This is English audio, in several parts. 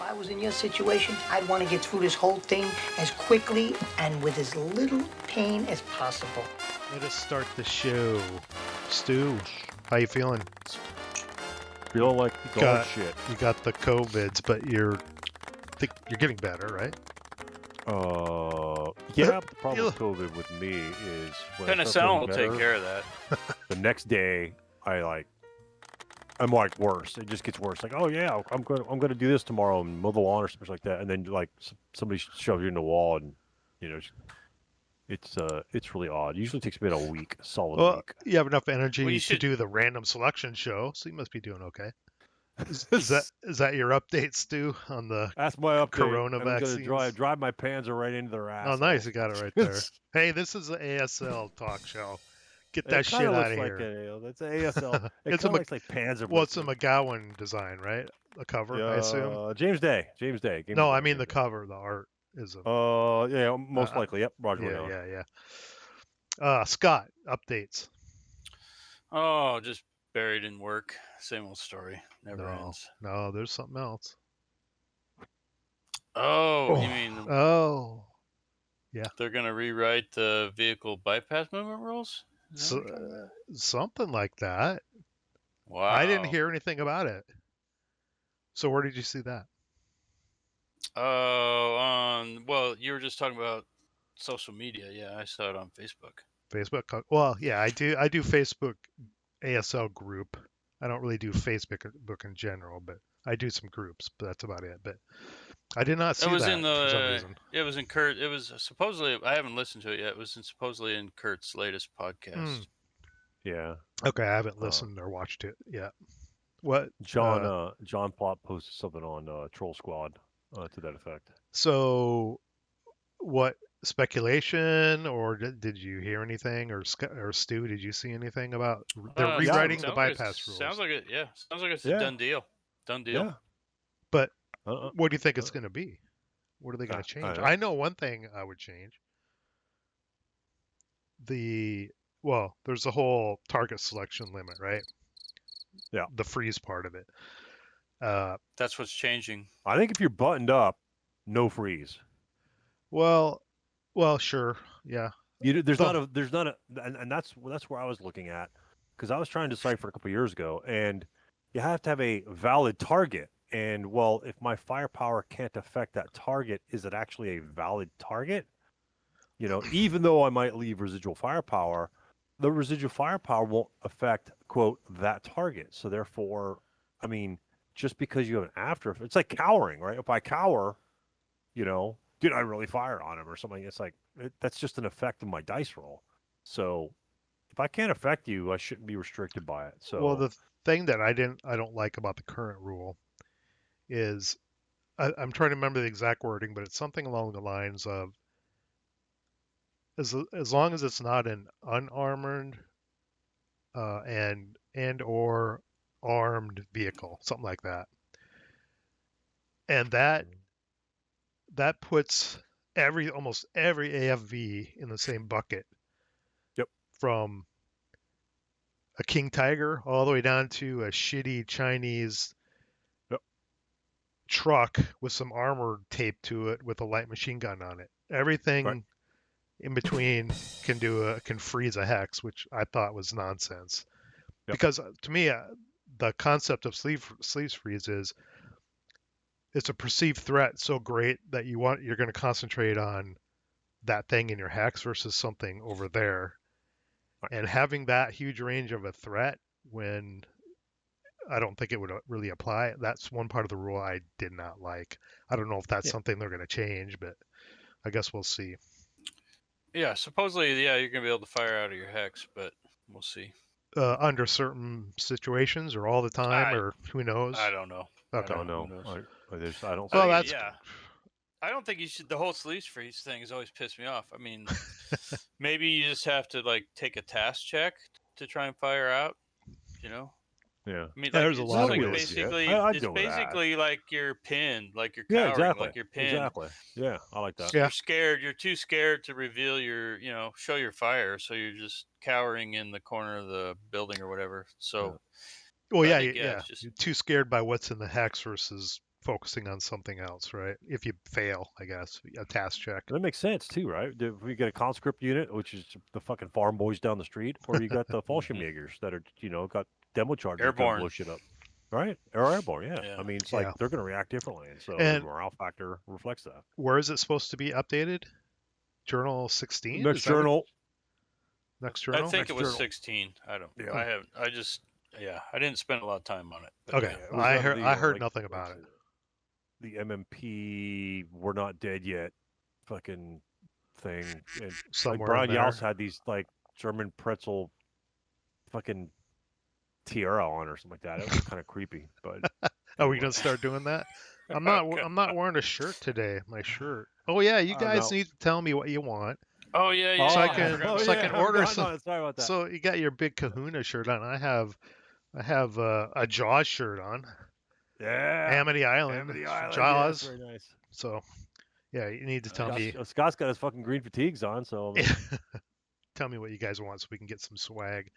I was in your situation, I'd want to get through this whole thing as quickly and with as little pain as possible. Let us start the show. Stu, how you feeling? Feeling like dog shit. You got the COVIDs, but you're getting better, right? Yeah. The problem with COVID with me is when penicillin will take care of that. The next day, I'm like worse. It just gets worse. Like, oh yeah, I'm gonna do this tomorrow and mow the lawn or something like that. And then like somebody shoves you in the wall, and it's really odd. It usually takes me about a week, solid week. You have enough energy to do the random selection show, so you must be doing okay. Is that your update, Stu, on the That's my update. Corona vaccines? I'm gonna drive my Panzer right into their ass. Oh, nice, you got it right there. Hey, this is an ASL talk show. Get that shit out of here. That's an ASL. It looks like Panzer. Well, it's a McGowan design, right? The cover, I assume. James Day. No, I mean the cover. The art is a. Yeah, most likely. Yep, Roger. Yeah. Scott, updates. Oh, just buried in work. Same old story. Never ends. No, there's something else. Oh, you mean? Oh, yeah. They're gonna rewrite the vehicle bypass movement rules. Something like that. Wow. I didn't hear anything about it. So where did you see that? Well, you were just talking about social media. Yeah, I saw it on Facebook. Facebook. Well, yeah, I do Facebook ASL group. I don't really do Facebook in general, but I do some groups, but that's about it. But I did not see that for some reason. It was in Kurt. It was supposedly. I haven't listened to it yet. It was supposedly in Kurt's latest podcast. Yeah. Okay, I haven't listened or watched it yet. What? John Plot posted something on Troll Squad to that effect. So, what speculation, or did you hear anything, or Stu, did you see anything about they're rewriting the bypass rules? Sounds like it. Yeah, sounds like it's a done deal. Done deal. Yeah. But what do you think it's going to be? What are they going to change? I know one thing I would change. There's a whole target selection limit, right? Yeah. The freeze part of it. That's what's changing. I think if you're buttoned up, no freeze. Well, sure, yeah. There's not a, and that's where I was looking at, because I was trying to decipher a couple years ago, and you have to have a valid target. And well, if my firepower can't affect that target, is it actually a valid target? Even though I might leave residual firepower, the residual firepower won't affect, quote, that target. So therefore, I mean, just because you have an after, it's like cowering, right? If I cower, did I really fire on him or something? It's like, that's just an effect of my dice roll. So if I can't affect you, I shouldn't be restricted by it. So, well, the thing that I don't like about the current rule is, I'm trying to remember the exact wording, but it's something along the lines of, as long as it's not an unarmored and or armed vehicle, something like that, and that puts almost every AFV in the same bucket. Yep. From a King Tiger all the way down to a shitty Chinese truck with some armor taped to it with a light machine gun on it. Everything in between can freeze a hex, which I thought was nonsense. Yep. Because to me, the concept of sleeves freeze is, it's a perceived threat so great that you're going to concentrate on that thing in your hex versus something over there. Right. And having that huge range of a threat, when I don't think it would really apply, that's one part of the rule I did not like. I don't know if that's something they're going to change, but I guess we'll see. Yeah, supposedly, you're going to be able to fire out of your hex, but we'll see. Under certain situations, or all the time, or who knows? I don't know. Okay. I don't know. I don't. Well, that's I don't think you should. The whole sleeves freeze thing has always pissed me off. I mean, maybe you just have to take a task check to try and fire out. Yeah. I mean, there's a lot of ways. Basically, it's basically like you're pinned, like you're cowering, exactly. like you're pinned. Exactly. Yeah, I like that. Yeah. You're scared. You're too scared to reveal show your fire, so you're just cowering in the corner of the building or whatever. So, you're too scared by what's in the hex versus focusing on something else, right? If you fail, I guess, a task check. That makes sense too, right? If we get a conscript unit, which is the fucking farm boys down the street, or you got the Fallschirmjägers that are, got demo charges that Airborne. blow shit up, right? Or airborne, yeah. Yeah. I mean, it's Yeah. like they're going to react differently, and so the And- morale factor reflects that. Where is it supposed to be updated? Journal 16? Next Is that what- journal. Next I journal? think Next it was journal. 16. I don't. Yeah. I haven't. I didn't spend a lot of time on it. But Okay. Yeah, it was I out of heard the, I heard like, nothing about it. The MMP, we're not dead yet, fucking thing. And Somewhere like Brian in there. Yals had these like German pretzel fucking tiara on or something like that. It was kind of creepy, but Oh, we anyway. gonna start doing that? I'm not wearing a shirt today. My shirt. Oh yeah, you guys no. need to tell me what you want. Oh yeah, yeah. So I yeah, can- forgot so I about can that. order no, some- sorry about that. So you got your big Kahuna shirt on. I have a Jaws shirt on. yeah, Amity Island. Amity Island, Jaws. yes, very nice. So yeah, you need to tell Scott's, me Scott's got his fucking green fatigues on, so tell me what you guys want so we can get some swag.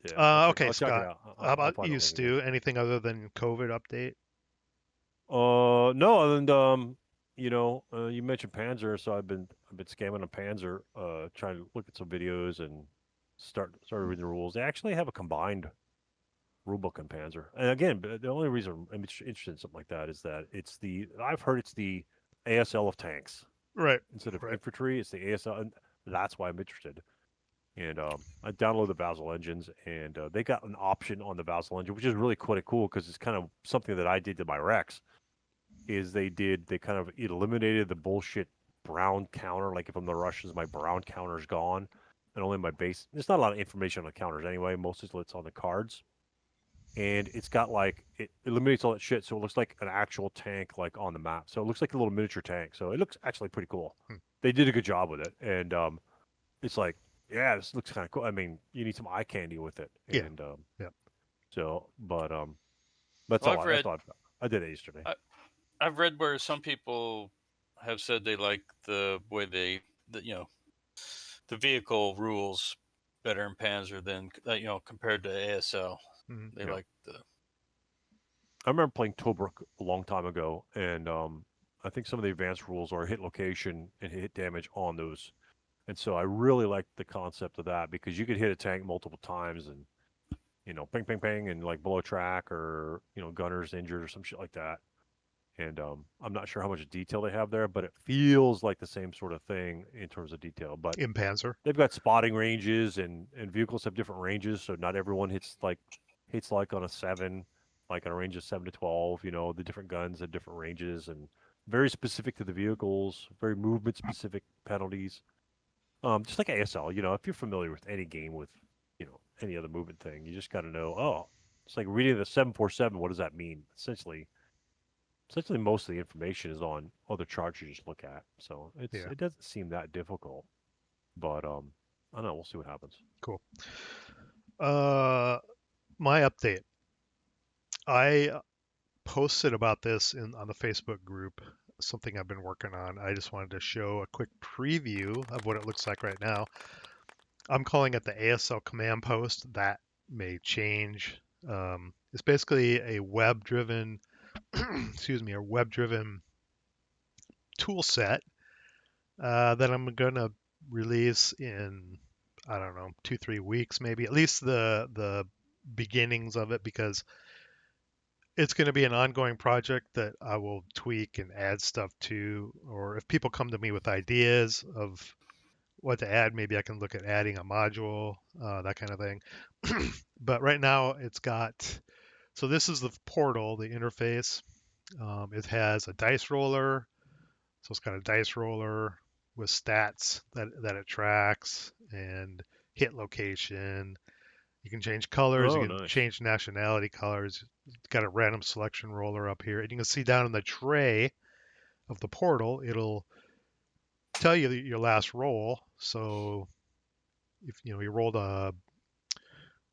yeah. Okay, I'll check it Scott. out. How about find you, out what we can Stu? Anything other than COVID update? do. No, other than you mentioned Panzer, so I've been scamming on Panzer, trying to look at some videos and started reading the rules. They actually have a combined rulebook in Panzer, and again, the only reason I'm interested in something like that is that I've heard it's the ASL of tanks Right. instead of Right. infantry. It's the ASL, and that's why I'm interested. And I downloaded the Vassal engines, and they got an option on the Vassal engine, which is really quite cool because it's kind of something that I did to my Rex. They kind of eliminated the bullshit brown counter. Like if I'm the Russians, my brown counter's gone, and only my base. There's not a lot of information on the counters anyway. Most of it's on the cards, and it's got it eliminates all that shit, so it looks like an actual tank like on the map. So it looks like a little miniature tank. So it looks actually pretty cool. They did a good job with it, and it's like, yeah, this looks kind of cool. I mean, you need some eye candy with it. Yeah. And, Yeah. So, but that's Well, all. That's all I've got. I did it yesterday. I've read where some people have said they like the way the vehicle rules better in Panzer than compared to ASL. Mhm. They Yeah. like the. I remember playing Tobruk a long time ago, and I think some of the advanced rules are hit location and hit damage on those. And so I really liked the concept of that because you could hit a tank multiple times and, ping, ping, ping, and like blow a track or, gunners injured or some shit like that. And I'm not sure how much detail they have there, but it feels like the same sort of thing in terms of detail. But In Panzer. they've got spotting ranges and vehicles have different ranges, so not everyone hits like on a 7, like on a range of 7 to 12. The different guns have different ranges and very specific to the vehicles, very movement specific penalties. Just like ASL, if you're familiar with any game with, any other movement thing, you just got to know. Oh, it's like reading the 747. What does that mean? Essentially, most of the information is on other charts you just look at. So it doesn't seem that difficult. But I don't know. We'll see what happens. Cool. My update. I posted about this on the Facebook group, something I've been working on. I just wanted to show a quick preview of what it looks like right now. I'm calling it the ASL Command Post. That may change. It's basically a web-driven, a web-driven tool set that I'm gonna release in, I don't know, 2-3 weeks maybe, at least the beginnings of it, because it's going to be an ongoing project that I will tweak and add stuff to, or if people come to me with ideas of what to add, maybe I can look at adding a module, that kind of thing. But right now it's got, so this is the portal, the interface. It has a dice roller, so it's got a dice roller with stats that it tracks and hit location. You can change colors, Oh, you can nice. change nationality colors. It's got a random selection roller up here. And you can see down in the tray of the portal, it'll tell you your last roll. So if you rolled a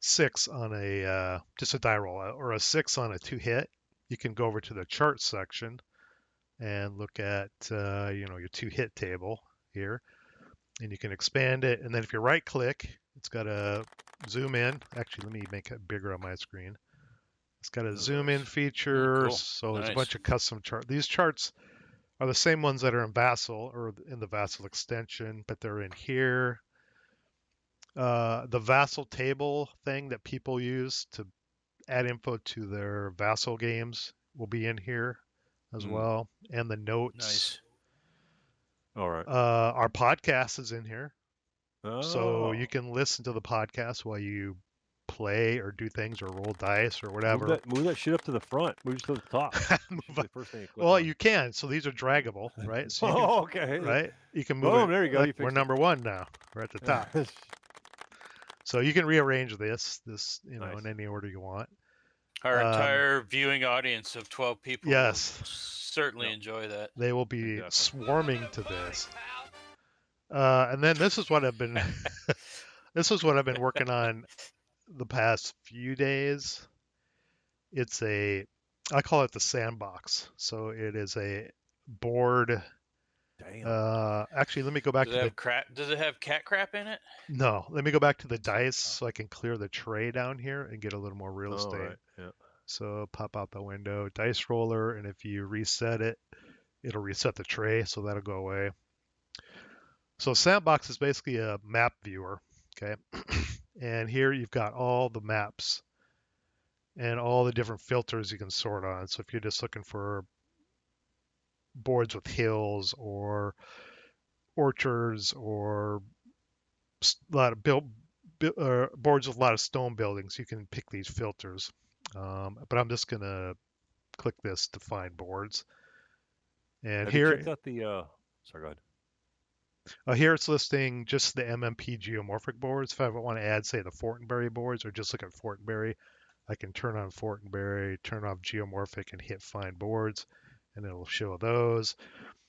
6 on a just a die roll or a 6 on a 2 hit, you can go over to the chart section and look at your 2 hit table here, and you can expand it. And then if you right click, it's got a zoom in. Actually, let me make it bigger on my screen It's got a Oh, zoom in nice. feature, Cool. so there's a Nice. bunch of custom charts. These charts are the same ones that are in Vassal or in the Vassal extension, but they're in here. The Vassal table thing that people use to add info to their Vassal games will be in here as well, and the notes. Nice. All right. Our podcast is in here, so Oh. you can listen to the podcast while you play or do things or roll dice or Move whatever. that shit up to the front. Move it to the top. Move Should be up. the first thing you click Well, on. you can. So these are draggable, right? So you can, Oh, okay. right? You can move Boom, it. there you go. Look, You we're fixed it. number one now. We're at the top. So you can rearrange this, Nice. in any order you want. Our entire viewing audience of 12 people Yes. will certainly enjoy that. They will be Exactly. swarming to this. And then this is what I've been working on the past few days. I call it the sandbox. So it is a board. Damn. Actually, let me go back Does to it the have crap? Does it have cat crap in it? no. Let me go back to the dice so I can clear the tray down here and get a little more real estate. All right. Yeah. So pop out the window, dice roller, and if you reset it, it'll reset the tray, so that'll go away. So Sandbox is basically a map viewer, okay? And here you've got all the maps and all the different filters you can sort on. So if you're just looking for boards with hills or orchards or a lot of boards with a lot of stone buildings, you can pick these filters. But I'm just gonna click this to find boards. And Have you here, checked out the? Sorry, go ahead. here it's listing just the MMP geomorphic boards. If I want to add, say, the Fortenberry boards or just look at Fortenberry, I can turn on Fortenberry, turn off geomorphic, and hit find boards, and it'll show those.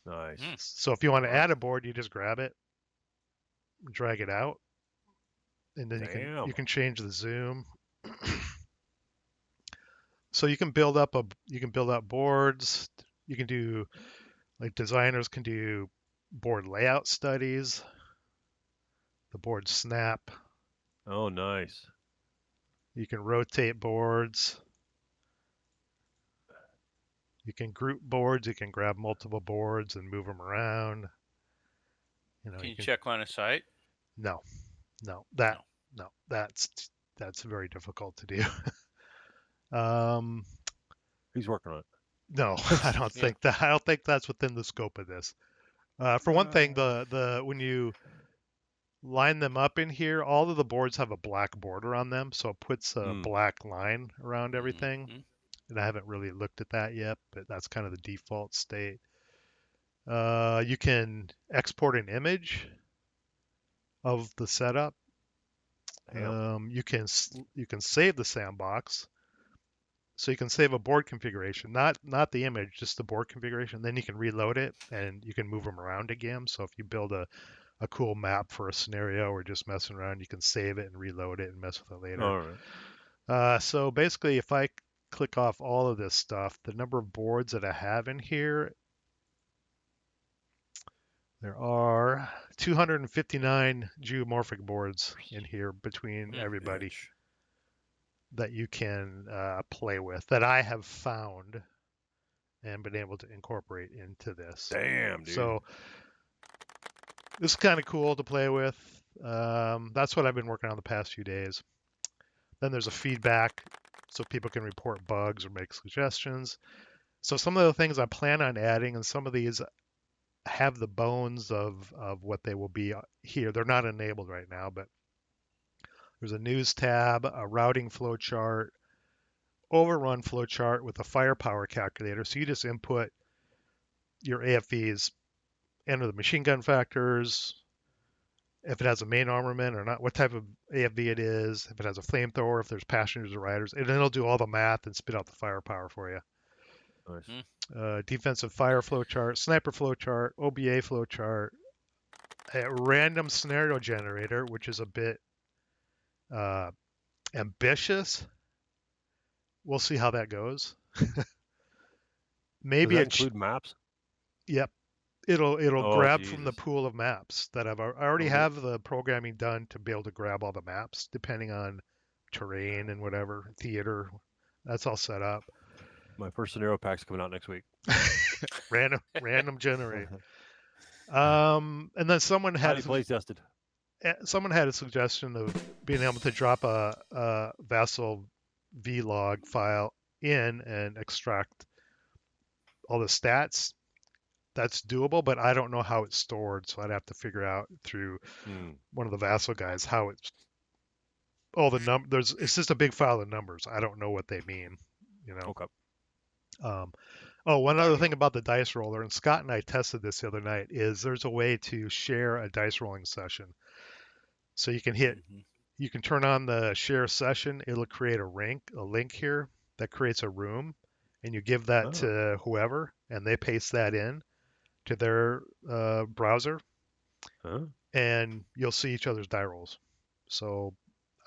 Nice. So if you want to add a board, you just grab it, drag it out, and then you can change the zoom. So you can build up boards. You can do, like, designers can do board layout studies. The board snap. Oh, nice. You can rotate boards. You can group boards. You can grab multiple boards and move them around. Can you check line of sight? No, that's very difficult to do. He's working on it. No, I don't think that. I don't think that's within the scope of this. For one thing, the when you line them up in here, all of the boards have a black border on them, so it puts a black line around everything. And I haven't really looked at that yet, but that's kind of the default state. You can export an image of the setup. You can save the sandbox. So you can save a board configuration, not the image, just the board configuration. Then you can reload it and you can move them around again. So if you build a cool map for a scenario or just messing around, you can save it and reload it and mess with it later. All right. So basically, if I click off all of this stuff, the number of boards that I have in here, there are 259 geomorphic boards in here between everybody that you can play with, that I have found and been able to incorporate into this. Damn, dude. So this is kind of cool to play with. That's what I've been working on the past few days. Then there's a feedback, so people can report bugs or make suggestions. So some of the things I plan on adding, and some of these have the bones of what they will be here. They're not enabled right now, but there's a news tab, a routing flowchart, overrun flowchart with a firepower calculator. So you just input your AFVs, enter the machine gun factors, if it has a main armament or not, what type of AFV it is, if it has a flamethrower, if there's passengers or riders, and then it'll do all the math and spit out the firepower for you. Nice. Defensive fire flowchart, sniper flowchart, OBA flowchart, a random scenario generator, which is a bit ambitious. We'll see how that goes. Maybe Does that include maps? Yep. It'll grab from the Jesus. pool of maps that I already have the programming done to be able to grab all the maps depending on terrain and whatever, theater, That's all set up. My first scenario pack's coming out next week. Random generate. And then someone Highly play tested. had a suggestion of being able to drop a vassal vlog file in and extract all the stats. That's doable, but I don't know how it's stored, so I'd have to figure out through one of the vassal guys how it's all the numbers. It's just a big file of numbers. I don't know what they mean, you know. Okay. One other thing about the dice roller, and Scott and I tested this the other night, is there's a way to share a dice rolling session. So you can you can turn on the share session. It'll create a link here that creates a room, and you give that to whoever, and they paste that in to their browser, and you'll see each other's die rolls. So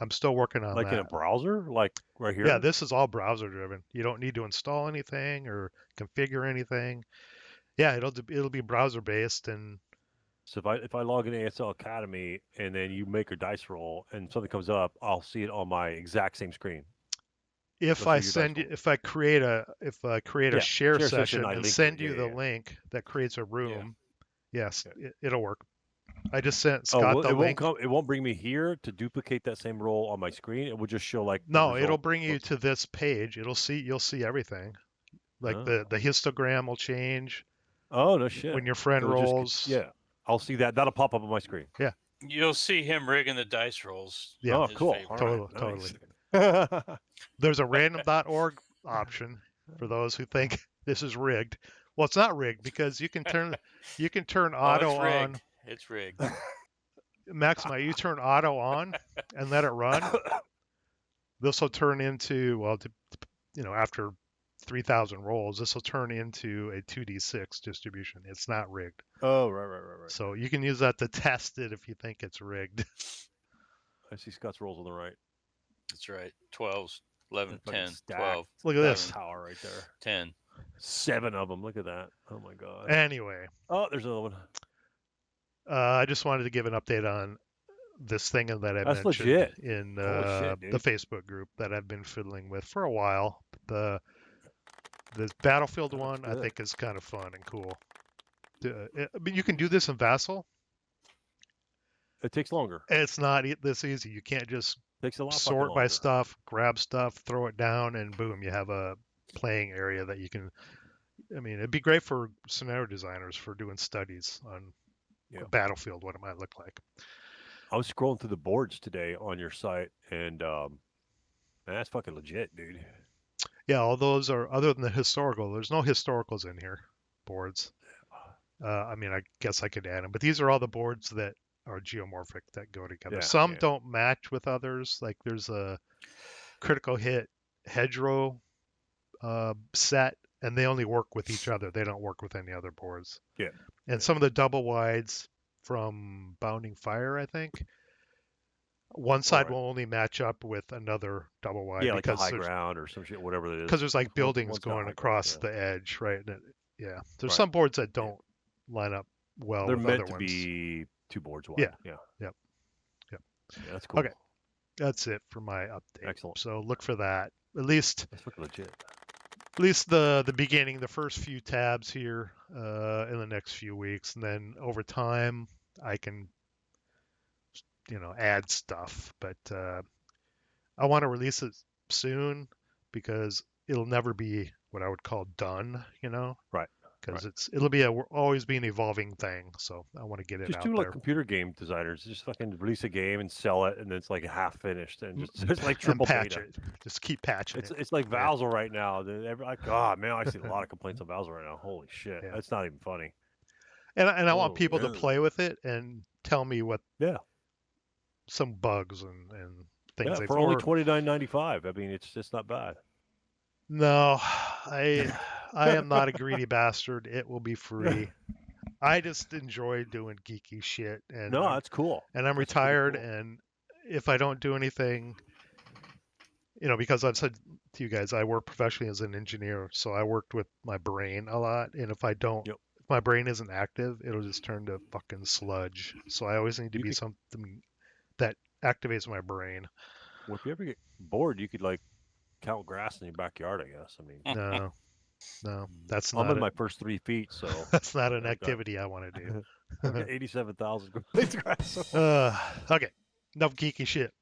I'm still working on like that. in a browser, like right here. Yeah, this is all browser driven. You don't need to install anything or configure anything. Yeah, it'll be browser based. And So if I log in ASL Academy and then you make a dice roll and something comes up, I'll see it on my exact same screen. if I create a share session and send you the link that creates a room, yes, it'll work. I just sent Scott the link. It won't bring me here to duplicate that same roll on my screen. It will just show like no. It'll bring you to this page. You'll see everything. Like the histogram will change. Oh no shit! When your friend rolls, I'll see that. That'll pop up on my screen. Yeah, you'll see him rigging the dice rolls. Yeah, oh cool, totally. There's a random.org option for those who think this is rigged. Well, it's not rigged because you can turn auto on. It's rigged. Maxima, you turn auto on and let it run. This will turn into after 3,000 rolls, this will turn into a 2d6 distribution. It's not rigged. Oh, right. So you can use that to test it if you think it's rigged. I see Scott's rolls on the right. That's right. 12s, 11, 10, stack. 12. Look at this. Tower right there. 10. 7 of them. Look at that. Oh my god. Anyway. Oh, there's another one. I just wanted to give an update on this thing that I mentioned legit. in the Facebook group that I've been fiddling with for a while. The Battlefield one I think is kind of fun and cool. I mean, you can do this in Vassal. It takes longer. It's not this easy. You can't just sort by stuff, grab stuff, throw it down, and boom, you have a playing area that you can. I mean, it'd be great for scenario designers for doing studies on Battlefield, what it might look like. I was scrolling through the boards today on your site, and that's fucking legit, dude. Yeah, all those are, other than the historical, there's no historicals in here, boards. I mean, I guess I could add them, but these are all the boards that are geomorphic that go together. Some don't match with others. Like there's a critical hit hedgerow set, and they only work with each other. They don't work with any other boards. Yeah. And some of the double wides from Bounding Fire, I think, one side will only match up with another double wide. Yeah, like the high ground or some shit, whatever it is. Because there's like buildings going across the edge, right? And there's some boards that don't line up well with other ones. They're meant to be 2 boards wide. Yeah. Yeah, that's cool. Okay. That's it for my update. Excellent. So look for that. At least that's fucking legit. At least the beginning, the first few tabs here in the next few weeks, and then over time I can add stuff. But I want to release it soon because it'll never be what I would call done, Right. Because it'll always be an evolving thing. So I want to get it out there. Just do like computer game designers. Just fucking release a game and sell it, and then it's like half finished, and just like triple patch beta. it. Just keep patching it. It's like Vassal right now. God, man, I see a lot of complaints on Vassal right now. Holy shit, that's not even funny. And I want people to play with it and tell me what some bugs and things. Yeah, for only $29.95. I mean, it's just not bad. No, I am not a greedy bastard. It will be free. I just enjoy doing geeky shit. And that's cool. And I'm retired, and if I don't do anything, because I've said to you guys, I work professionally as an engineer, so I worked with my brain a lot. And if I don't, if my brain isn't active, it'll just turn to fucking sludge. So I always need to be something that activates my brain. Well, if you ever get bored, you could like count grass in your backyard, I guess. I mean, No, that's I'm not in it. my first 3 feet, so That's not an I've got activity I want to do. I've got 87,000 blades of grass. Okay, enough geeky shit.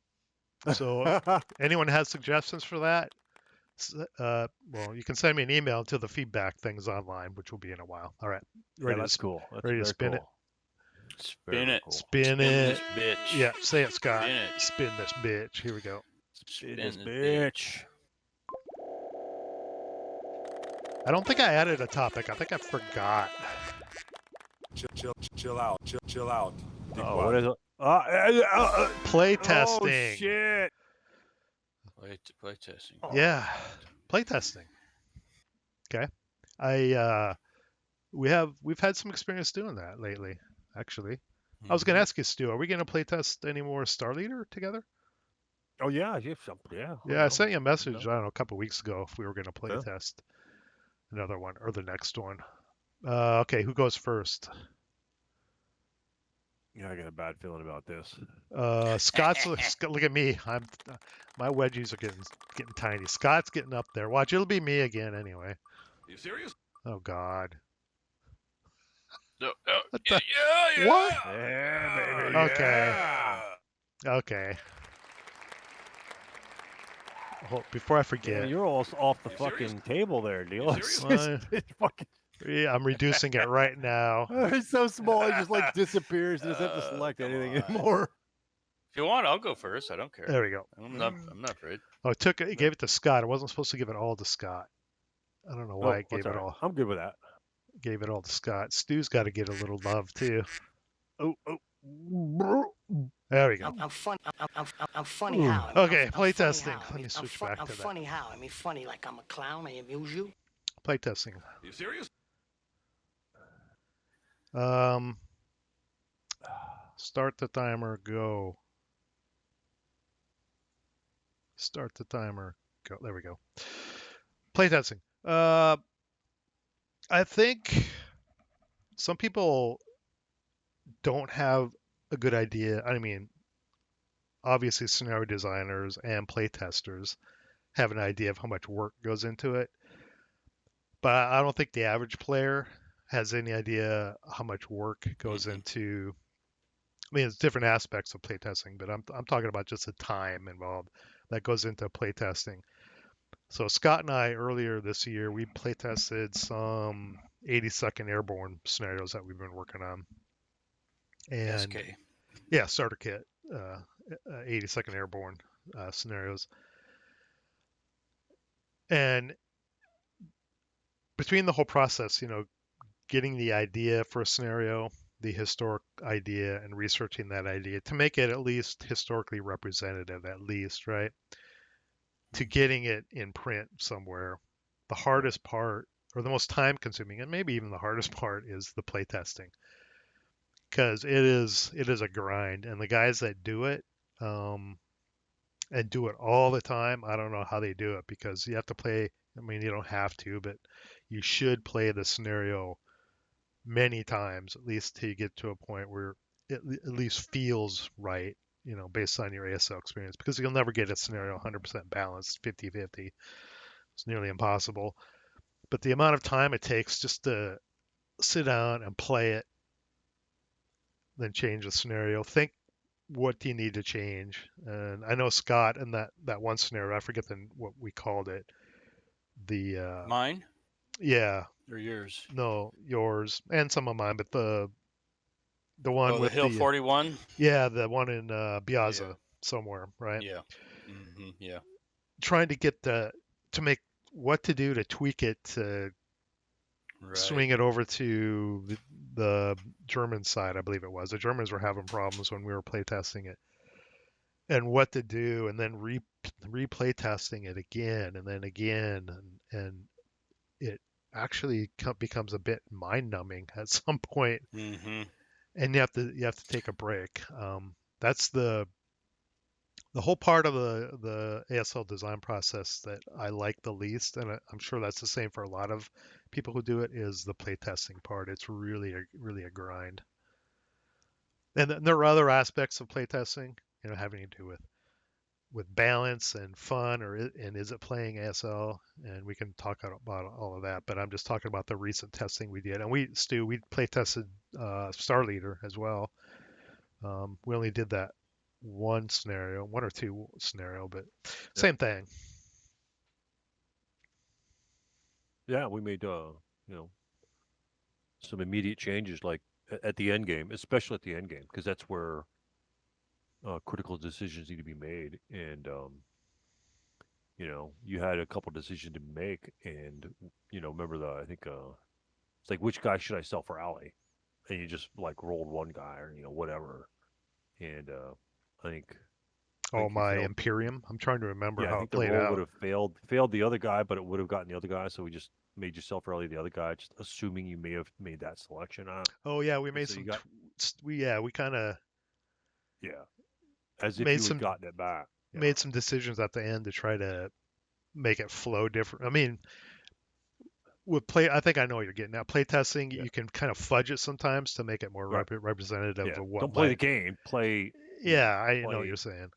So, anyone has suggestions for that? Well, you can send me an email to the feedback things online, which will be in a while. All right, Yeah, ready that's to cool. That's ready to very spin cool. it? Spin Very it. cool. Spin Spin it. this bitch. Yeah, say it, Scott. Spin it. Spin this bitch. Here we go. Spin Spin this this bitch. I don't think I added a topic. I think I forgot. Chill out. Chill out. Be Oh, quiet. what is it? Play Oh testing. shit! Play testing. Yeah, play testing. Okay, we've had some experience doing that lately. Actually, I was going to ask you, Stu, are we going to play test any more Star Leader together? Oh yeah, yeah. Yeah, I sent you a message. I don't know, a couple weeks ago if we were going to play Yeah. test another one or the next one. Okay, who goes first? Yeah, I got a bad feeling about this. Scott's look at me. My wedgies are getting tiny. Scott's getting up there. Watch, it'll be me again anyway. You serious? Oh God. No, What yeah, the- yeah. What? Yeah, baby. Okay. Yeah. Okay. Before I Yeah, forget, you're all off the You fucking serious? table there, Neal. You It's, serious? it's fucking. yeah, I'm reducing it right now. It's so small, it just like disappears. You just have to Oh, select come anything on. anymore. If you want, I'll go first. I don't care. There we go. I'm not afraid. Oh, it gave it to Scott. I wasn't supposed to give it all to Scott. I don't know why I gave that's it all right. all. I'm good with that. Gave it all to Scott. Stu's got to get a little love too. Oh. There we go. I'm funny how? Okay, I'm play funny testing. how? Let me switch back I'm to that. funny how? I mean, funny like I'm a clown. I amuse you. Play testing. You serious? Start the timer. Go. Start the timer. Go. There we go. Play testing. I think some people don't have a good idea. I mean, obviously, scenario designers and play testers have an idea of how much work goes into it, but I don't think the average player has any idea how much work goes into. I mean, it's different aspects of playtesting, but I'm talking about just the time involved that goes into playtesting. So Scott and I earlier this year we playtested some 82nd Airborne scenarios that we've been working on, and SK. yeah, starter kit, 82nd Airborne scenarios, and between the whole process, getting the idea for a scenario, the historic idea, and researching that idea to make it at least historically representative, at least, right? To getting it in print somewhere. The hardest part, or the most time consuming, and maybe even the hardest part, is the playtesting. Because it is a grind. And the guys that do it, and do it all the time, I don't know how they do it, because you have to play, I mean, you don't have to, but you should play the scenario many times, at least till you get to a point where it at least feels right, based on your ASL experience, because you'll never get a scenario 100% balanced, 50-50. It's nearly impossible. But the amount of time it takes just to sit down and play it, then change the scenario, think what do you need to change. And I know Scott in that one scenario, I forget what we called it. The Mine yeah, or yours? no, yours and some of mine, but the one Oh, the with Hill 41. Yeah, the one in Piazza somewhere, right? Yeah. Yeah. Trying to get to make what to do to tweak it to Right. swing it over to the German side, I believe it was. The Germans were having problems when we were playtesting it, and what to do, and then replay testing it again and then again, and it actually becomes a bit mind numbing at some point. Mm-hmm. And you have to take a break. That's the whole part of the ASL design process that I like the least, and I'm sure that's the same for a lot of people who do it, is the playtesting part. It's really a grind. And there are other aspects of playtesting, having to do with with balance and fun, and is it playing ASL? And we can talk about all of that. But I'm just talking about the recent testing we did, and we play tested Star Leader as well. We only did that one or two scenario, but same thing. Yeah, we made some immediate changes, like at the end game, especially at the end game, because that's where critical decisions need to be made. And you had a couple decisions to make, and remember I think it's like, which guy should I sell for Alley? And you just like rolled one guy, or whatever. And I think Oh, you my failed. Imperium. I'm trying to remember Yeah, I how think it the played roll would out. have failed the other guy, but it would have gotten the other guy. So we just made you sell for Alley the other guy, just assuming you may have made that selection. Oh yeah, we And made so you some. got We kind of yeah, as if made you had some gotten it back. Yeah, made some decisions at the end to try to make it flow different. I mean, I think I know what you're getting at. Play testing, yeah, you can kind of fudge it sometimes to make it more right. representative Yeah, of what don't play the might. game. Play, Yeah, I know what you're play saying.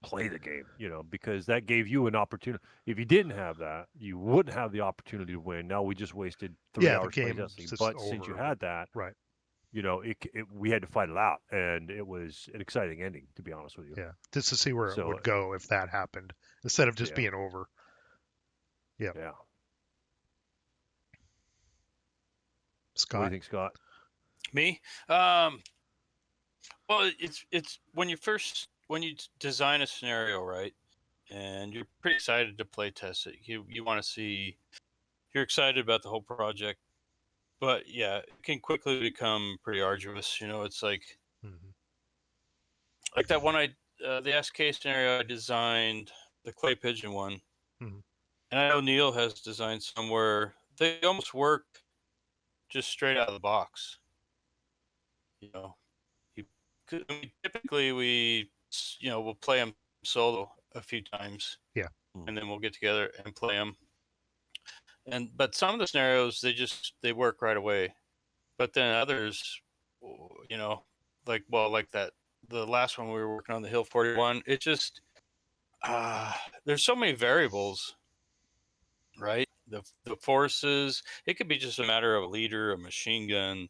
play the game. Because that gave you an opportunity. If you didn't have that, you wouldn't have the opportunity to win. Now we just wasted 3 Yeah, the hours game's playtesting. just But since you over. had that, Right. we had to fight it out, and it was an exciting ending, to be honest with you. Yeah, just to see where it So would go if that happened instead of just yeah, being over. Yeah. yeah. What do you Scott. think, Scott? Me? Well, it's when you design a scenario, right? And you're pretty excited to play test it. You want to see. You're excited about the whole project, but yeah, it can quickly become pretty arduous. It's Hmm. like that one the SK scenario I designed, the clay pigeon one, Hmm. and I know Neal has designed some where they almost work just straight out of the box. You know, typically we'll play them solo a few times, Yeah. and then we'll get together and play them. But some of the scenarios they work right away, but then others, like that the last one we were working on, the Hill 41, it just there's so many variables, right? The forces, it could be just a matter of a leader, a machine gun,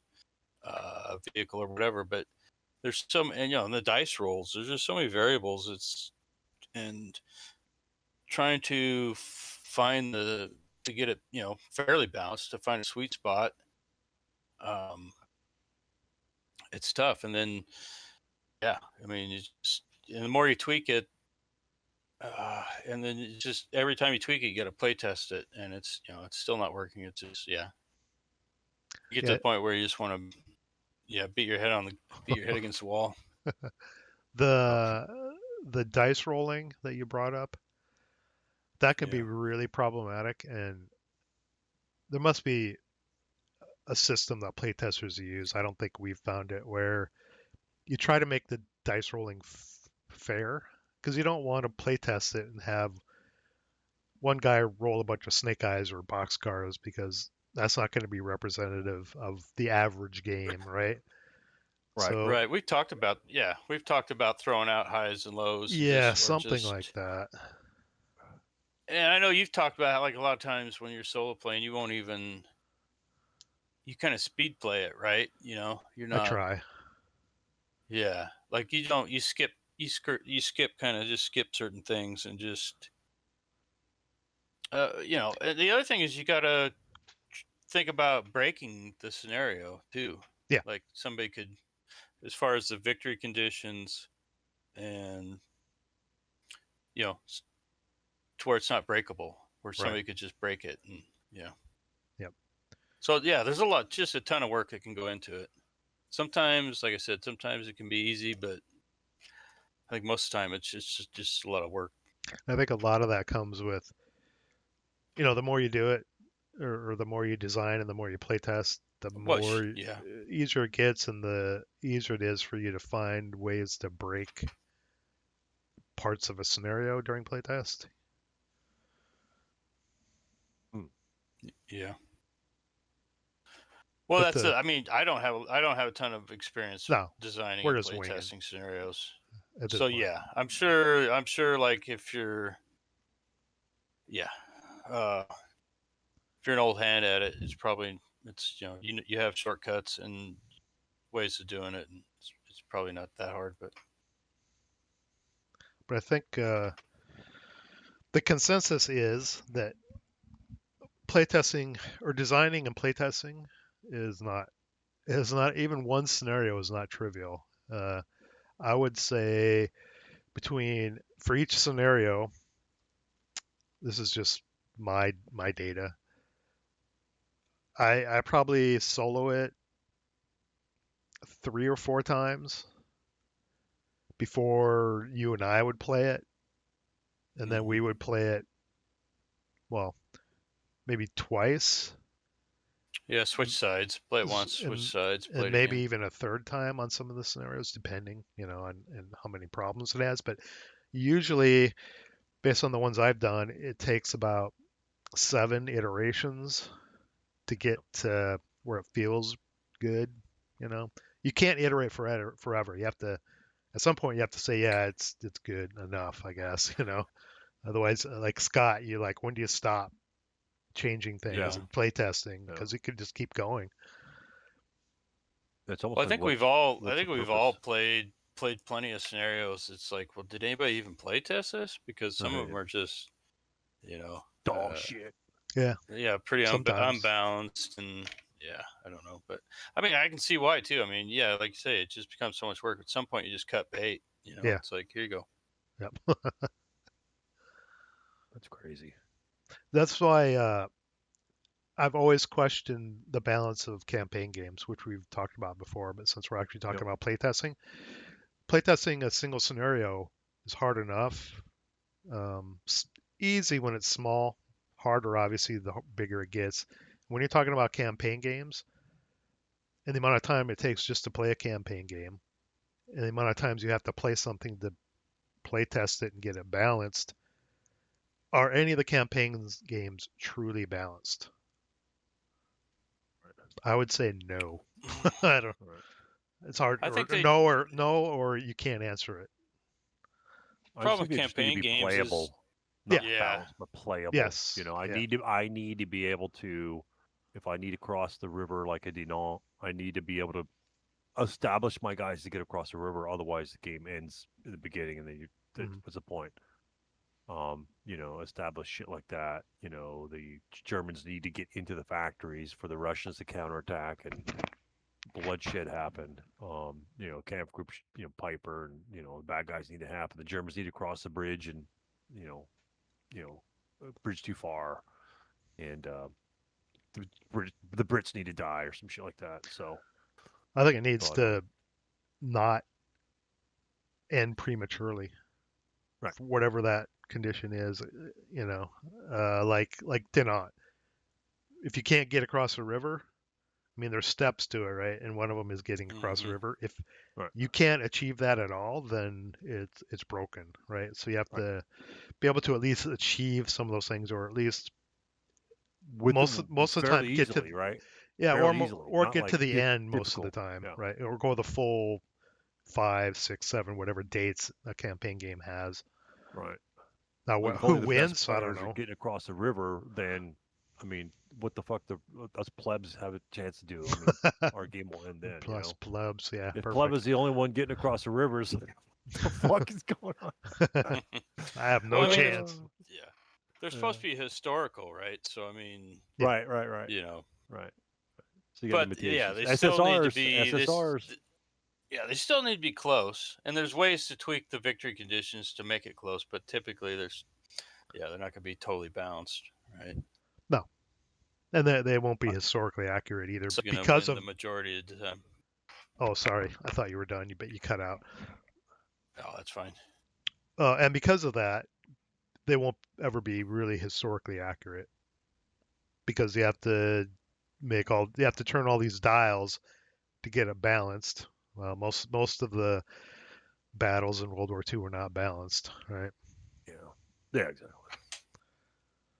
a vehicle, or whatever, but there's and the dice rolls, there's just so many variables. And trying to find to get it fairly balanced, to find a sweet spot, um it's tough. And then yeah, I mean, and the more you tweak it, and then it's just every time you tweak it, you got to play test it, and it's it's still not working. It's just you get to Yeah. the point where you just want to beat your head against the wall. The dice rolling that you brought up, that can be Yeah. really problematic, and there must be a system that playtesters use. I don't think we've found it where you try to make the dice rolling fair because you don't want to playtest it and have one guy roll a bunch of snake eyes or boxcars because that's not going to be representative of the average game, right? Right. So Right. We've talked about throwing out highs and lows, yeah, or something like just. that. And I know you've talked about how, like, a lot of times when you're solo playing, you won't even, you kind of speed play it, right? You're I not. try. Yeah, like you don't, you skip, kind of just skip certain things, and just and the other thing is you gotta think about breaking the scenario too. Yeah. Like somebody could, as far as the victory conditions, and to where it's not breakable, where Right. somebody could just break it, and Yep. So yeah, there's just a ton of work that can go into it. Sometimes, like I said, sometimes it can be easy, but I think most of the time it's just a lot of work. I think a lot of that comes with, the more you do it, or the more you design and the more you play test, the Well, more yeah. easier it gets and the easier it is for you to find ways to break parts of a scenario during playtest. Yeah. Well, But I mean, I don't have a ton of experience no, designing we're and just winging. playtesting scenarios. at this So point. yeah, I'm sure. Like if you're, yeah, if you're an old hand at it, it's you have shortcuts and ways of doing it, and it's probably not that hard. But But I think the consensus is that playtesting or designing and playtesting is not even one scenario is not trivial. I would say for each scenario, this is just my data. I probably solo it 3 or 4 times before you and I would play it, and then we would play it, well, maybe twice, yeah, switch sides, play it once, switch sides, play and it maybe again. even a third time on some of the scenarios, depending, on how many problems it has. But usually, based on the ones I've done, it takes about 7 iterations to get to where it feels good. You can't iterate forever. You have to, at some point, you have to say, yeah, it's good enough, I guess. Otherwise, like Scott, you like, when do you stop changing things Yeah. and play testing? Yeah. Because it could just keep going. It's almost Well, I like think what's the we've all purpose? played plenty of scenarios. It's like, well, did anybody even play test this? Because some of them Right. are just, you know, Dog shit. Yeah, yeah, pretty sometimes. unbalanced, and yeah, I don't know, but I mean, I can see why too. I mean, yeah, like you say, it just becomes so much work. At some point, you just cut bait. Yeah. It's like, here you go. Yep. That's crazy. That's why I've always questioned the balance of campaign games, which we've talked about before. But since we're actually talking Yep. about playtesting a single scenario is hard enough. Easy when it's small, harder obviously the bigger it gets. When you're talking about campaign games and the amount of time it takes just to play a campaign game, and the amount of times you have to play something to play test it and get it balanced, are any of the campaign games truly balanced? I would say no. I don't. Right. It's hard, I think or they no, or you can't answer it. I just problem think with they just need to campaign be games is playable, Yeah. not yeah, balanced, but playable. Yes. Yeah. I need to be able to, if I need to cross the river like a Dinan, I need to be able to establish my guys to get across the river. Otherwise, the game ends in the beginning, and then Mhm. what's the point? Establish shit like that. The Germans need to get into the factories for the Russians to counterattack, and bloodshed happened. Camp group, Piper, and the bad guys need to happen. The Germans need to cross the bridge, and you know, bridge too far, and the Brits need to die or some shit like that. So, I think it needs but to not end prematurely, right, for whatever that condition is. Like Dinant. If you can't get across a river, I mean, there's steps to it, right? And one of them is getting across the hmm river. If right, you can't achieve that at all, then it's broken, right? So you have right. to be able to at least achieve some of those things, or at least With most of the time fairly get to, easily, right? yeah, Fairly easily, or not get like to the end most of the difficult. time, Yeah. right? Or go the full 5, 6, 7, whatever dates a campaign game has. Right. Now, Like if who only the best wins? I don't players are know. getting across the river, then I mean, what the fuck? Us plebs have a chance to do. I mean, our game will end then. Plus plebs, yeah, If pleb perfect. is the only one getting across the rivers, what the fuck is going on? I have no well, I mean, chance. yeah, they're Yeah. supposed to be historical, right? So I mean, Yeah. Right. you know, Right. So you got but yeah, limitations. they still need to SSRs. be SSRs. yeah, they still need to be close, and there's ways to tweak the victory conditions to make it close, but typically they're not going to be totally balanced, right? No, and they won't be historically accurate either So you're going to because win of. the majority of the time. Oh, sorry, I thought you were done. You cut out. Oh, that's fine. And because of that, they won't ever be really historically accurate because you have to turn all these dials to get it balanced. Well, most of the battles in World War II were not balanced, right? Yeah. Yeah. Exactly.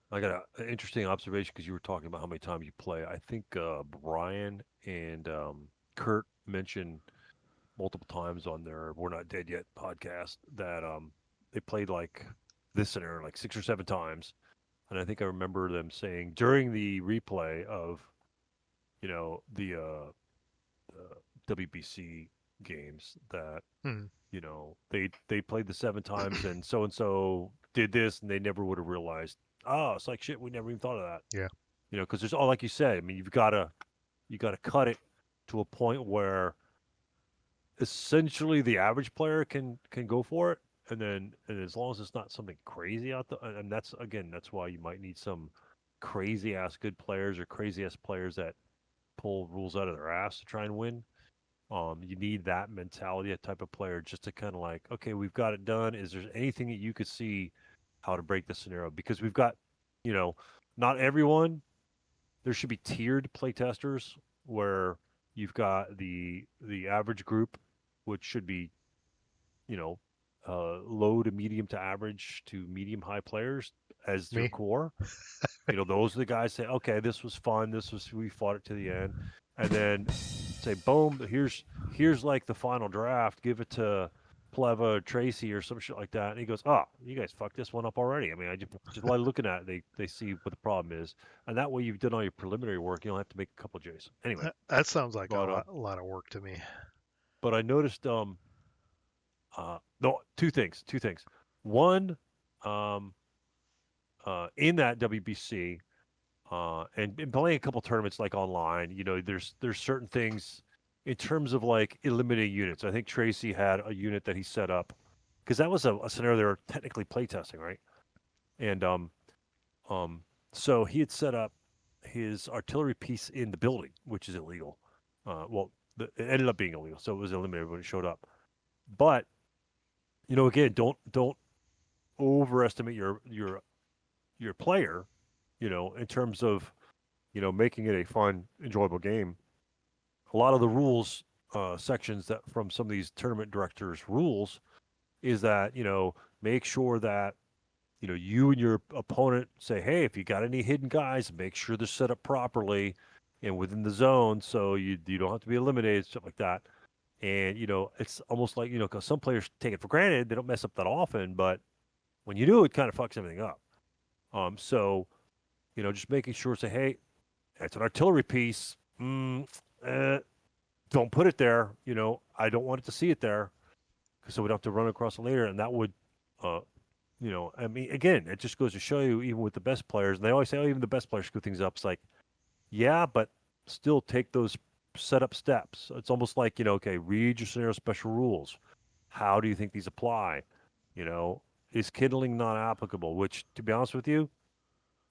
I got an interesting observation because you were talking about how many times you play. I think Brian and Kurt mentioned multiple times on their "We're Not Dead Yet" podcast that they played like this scenario like 6 or 7 times, and I think I remember them saying during the replay of the WBC games that Hmm. they played the 7 times and so did this and they never would have realized, oh, it's like shit, we never even thought of that. Yeah. Because there's all, like you said, I mean, you got to cut it to a point where essentially the average player can go for it, and as long as it's not something crazy out there, and that's why you might need some crazy ass good players or crazy ass players that pull rules out of their ass to try and win. You need that mentality, that type of player, just to kind of like, okay, we've got it done. Is there anything that you could see how to break the scenario? Because we've got, not everyone. There should be tiered playtesters where you've got the average group, which should be, low to medium to average to medium high players as your Me. core. Those are the guys say, okay, this was fun. We fought it to the end. And then say, boom, here's like the final draft. Give it to Pleva, Tracy, or some shit like that. And he goes, oh, you guys fucked this one up already. I mean, I just by looking at it, they see what the problem is. And that way you've done all your preliminary work. You don't have to make a couple J's. Anyway, That sounds like But, a lot of work to me. but I noticed, no, two things. One, in that WBC, and playing a couple tournaments like online, there's certain things in terms of like eliminating units. I think Tracy had a unit that he set up because that was a scenario they were technically playtesting, right? And so he had set up his artillery piece in the building, which is illegal. It ended up being illegal, so it was eliminated when it showed up. But again, don't overestimate your player, in terms of, making it a fun, enjoyable game. A lot of the rules sections that from some of these tournament directors' rules is that, make sure that, you and your opponent say, hey, if you got any hidden guys, make sure they're set up properly and within the zone so you don't have to be eliminated, stuff like that. And, it's almost like, because some players take it for granted, they don't mess up that often, but when you do, it kind of fucks everything up. So, just making sure, say, hey, it's an artillery piece. Don't put it there. I don't want it to see it there, so we don't have to run across it later. And that would, I mean, again, it just goes to show you, even with the best players, and they always say, oh, even the best players screw things up. It's like, yeah, but still take those setup steps. It's almost like, okay, read your scenario special rules. How do you think these apply? Is kindling not applicable? Which, to be honest with you,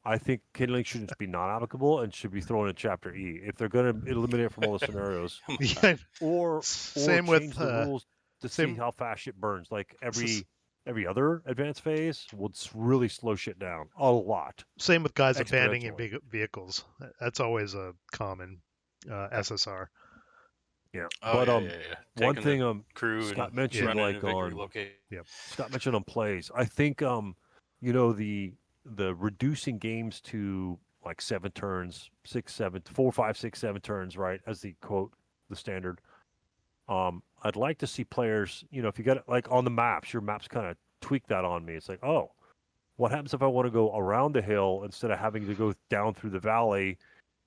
I think kindling shouldn't be not applicable and should be thrown in Chapter E. If they're going to eliminate it from all the scenarios, Yeah. or Same change with the rules to see same- how fast shit burns. Like every other advanced phase would really slow shit down a lot. same with guys abandoning Exponentially. vehicles. That's always a common SSR. Yeah. Oh, But yeah. one Taking thing the crew Scott and mentioned, running like to victory on location. Scott mentioned on plays. I think the reducing games to like 7 turns, 6, 7, 4, 5, 6, 7 turns, right? As the quote, the standard. I'd like to see players, if you got it like on the maps, your maps kind of tweak that on me. It's like, oh, what happens if I want to go around the hill instead of having to go down through the valley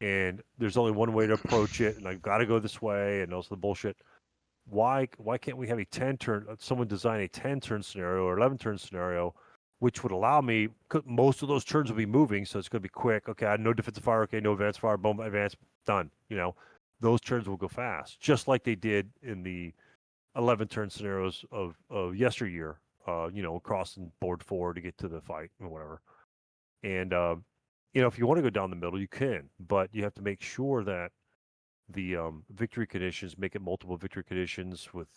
and there's only one way to approach it and I've got to go this way and also the bullshit. Why can't we have a 10 turn, someone design a 10 turn scenario or 11 turn scenario, which would allow me, most of those turns will be moving, so it's going to be quick. Okay, I had no defensive fire. Okay, no advanced fire. Boom, advance, done. Those turns will go fast, just like they did in the 11 turn scenarios of yesteryear, crossing board 4 to get to the fight or whatever. And, if you want to go down the middle, you can, but you have to make sure that the victory conditions make it multiple victory conditions with,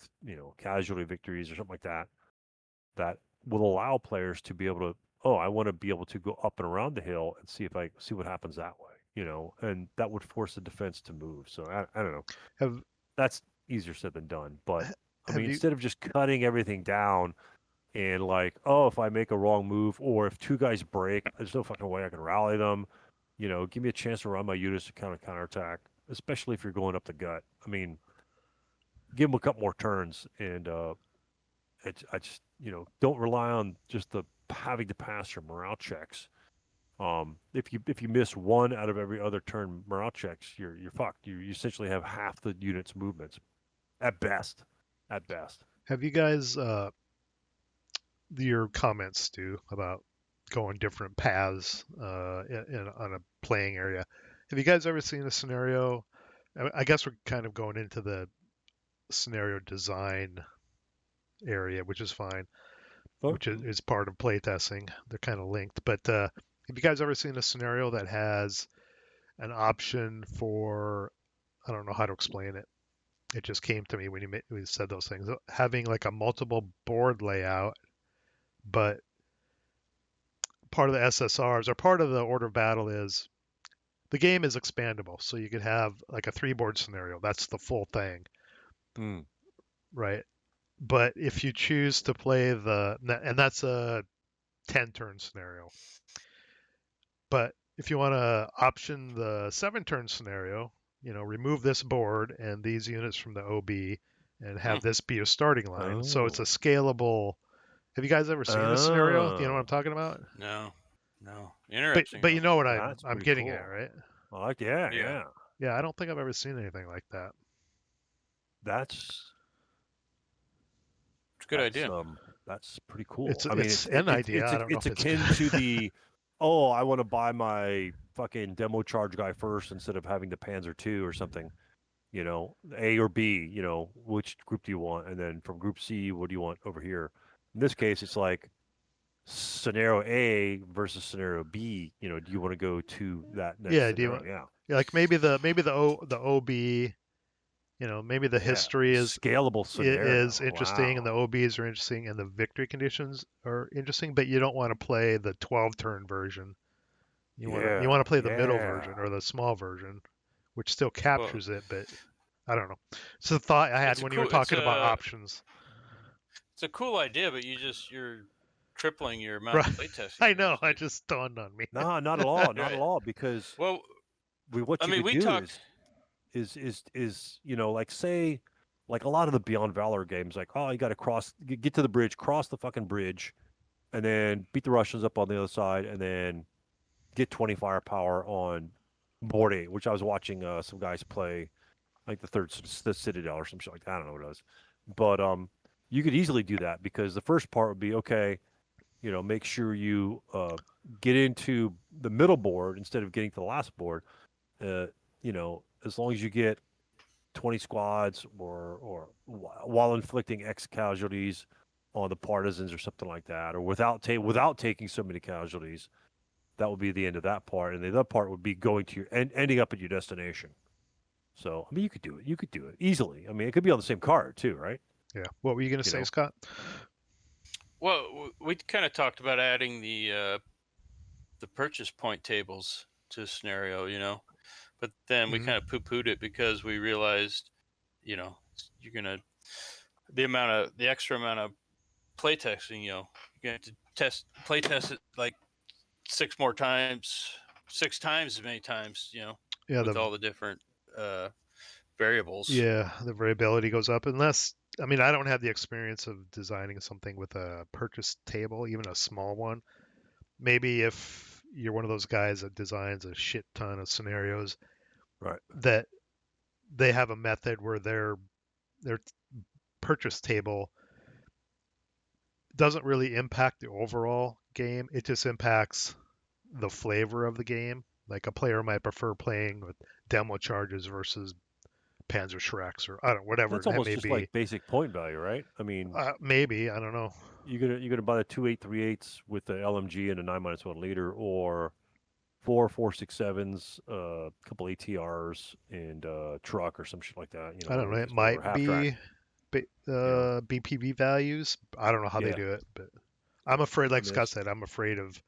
casualty victories or something like that, that will allow players to be able to, oh, I want to be able to go up and around the hill and see what happens that way, and that would force the defense to move. So I don't know. That's easier said than done. But I mean, instead of just cutting everything down and like, oh, if I make a wrong move or if 2 guys break, there's no fucking way I can rally them. Give me a chance to run my units to counterattack, especially if you're going up the gut. I mean, give them a couple more turns, and I just don't rely on just the having to pass your morale checks. If you miss one out of every other turn morale checks, you're fucked. You essentially have half the unit's movements, at best. At best. Have you guys your comments, Stu, about going different paths on a playing area? Have you guys ever seen a scenario? I guess we're kind of going into the scenario design area, which is fine, which is part of playtesting. They're kind of linked. But have you guys ever seen a scenario that has an option for, I don't know how to explain it. It just came to me when you said those things. Having like a multiple board layout, but part of the SSRs or part of the order of battle is the game is expandable. So you could have like a 3-board scenario. That's the full thing. Right. But if you choose to play and that's a 10-turn scenario. But if you want to option the 7-turn scenario, remove this board and these units from the OB and have this be a starting line. So it's a scalable. Have you guys ever seen this scenario? Do you know what I'm talking about? No. Interesting. But you know what I'm pretty getting cool. at, right? I like, yeah. Yeah, I don't think I've ever seen anything like that. That's a good idea. That's pretty cool. It's an idea. I don't know it's if it's akin to the, I want to buy my fucking demo charge guy first instead of having the Panzer II or something. A or B. Which group do you want? And then from Group C, what do you want over here? In this case, it's like scenario A versus scenario B. Do you want to go to that next scenario? Do you want? Yeah, like maybe the OB. Maybe the history is scalable scenario. is interesting, and the OBs are interesting, and the victory conditions are interesting. But you don't want to play the 12-turn version. You want to play the middle version or the small version, which still captures it. But I don't know. It's a thought I had when you were talking about options. It's a cool idea, but you're tripling your amount of playtesting. I know. It just dawned on me. No, not at all. Not at all. Because what you could do is like say, like a lot of the Beyond Valor games, like you got to get to the bridge, cross the fucking bridge, and then beat the Russians up on the other side, and then get 20 firepower on board 8, which I was watching some guys play, like the Citadel or some shit like that. I don't know what it was, but you could easily do that because the first part would be make sure you get into the middle board instead of getting to the last board. As long as you get 20 squads or while inflicting X casualties on the partisans or something like that, or without taking so many casualties, that would be the end of that part. And the other part would be going to ending up at your destination. So, you could do it. You could do it easily. It could be on the same card too, right? Yeah. What were you going to say, Scott? Well, we kind of talked about adding the purchase point tables to a scenario, but then we kind of poo-pooed it because we realized, you're gonna the extra amount of playtesting, you're gonna have to playtest it like 6 times as many times, with all the different variables. Yeah, the variability goes up unless. I don't have the experience of designing something with a purchase table, even a small one. Maybe if you're one of those guys that designs a shit ton of scenarios, right? That they have a method where their purchase table doesn't really impact the overall game. It just impacts the flavor of the game. Like a player might prefer playing with demo charges versus Panzer Shreks or whatever. That's almost may just be. like basic point value, right? Maybe, I don't know. You're gonna buy the 2.838s with the LMG and a 9-1 liter, or 4 4.67s, a couple ATRs and a truck or some shit like that. I don't know. It might be BPV values. I don't know how they do it, but I'm afraid, like Scott said, I'm afraid of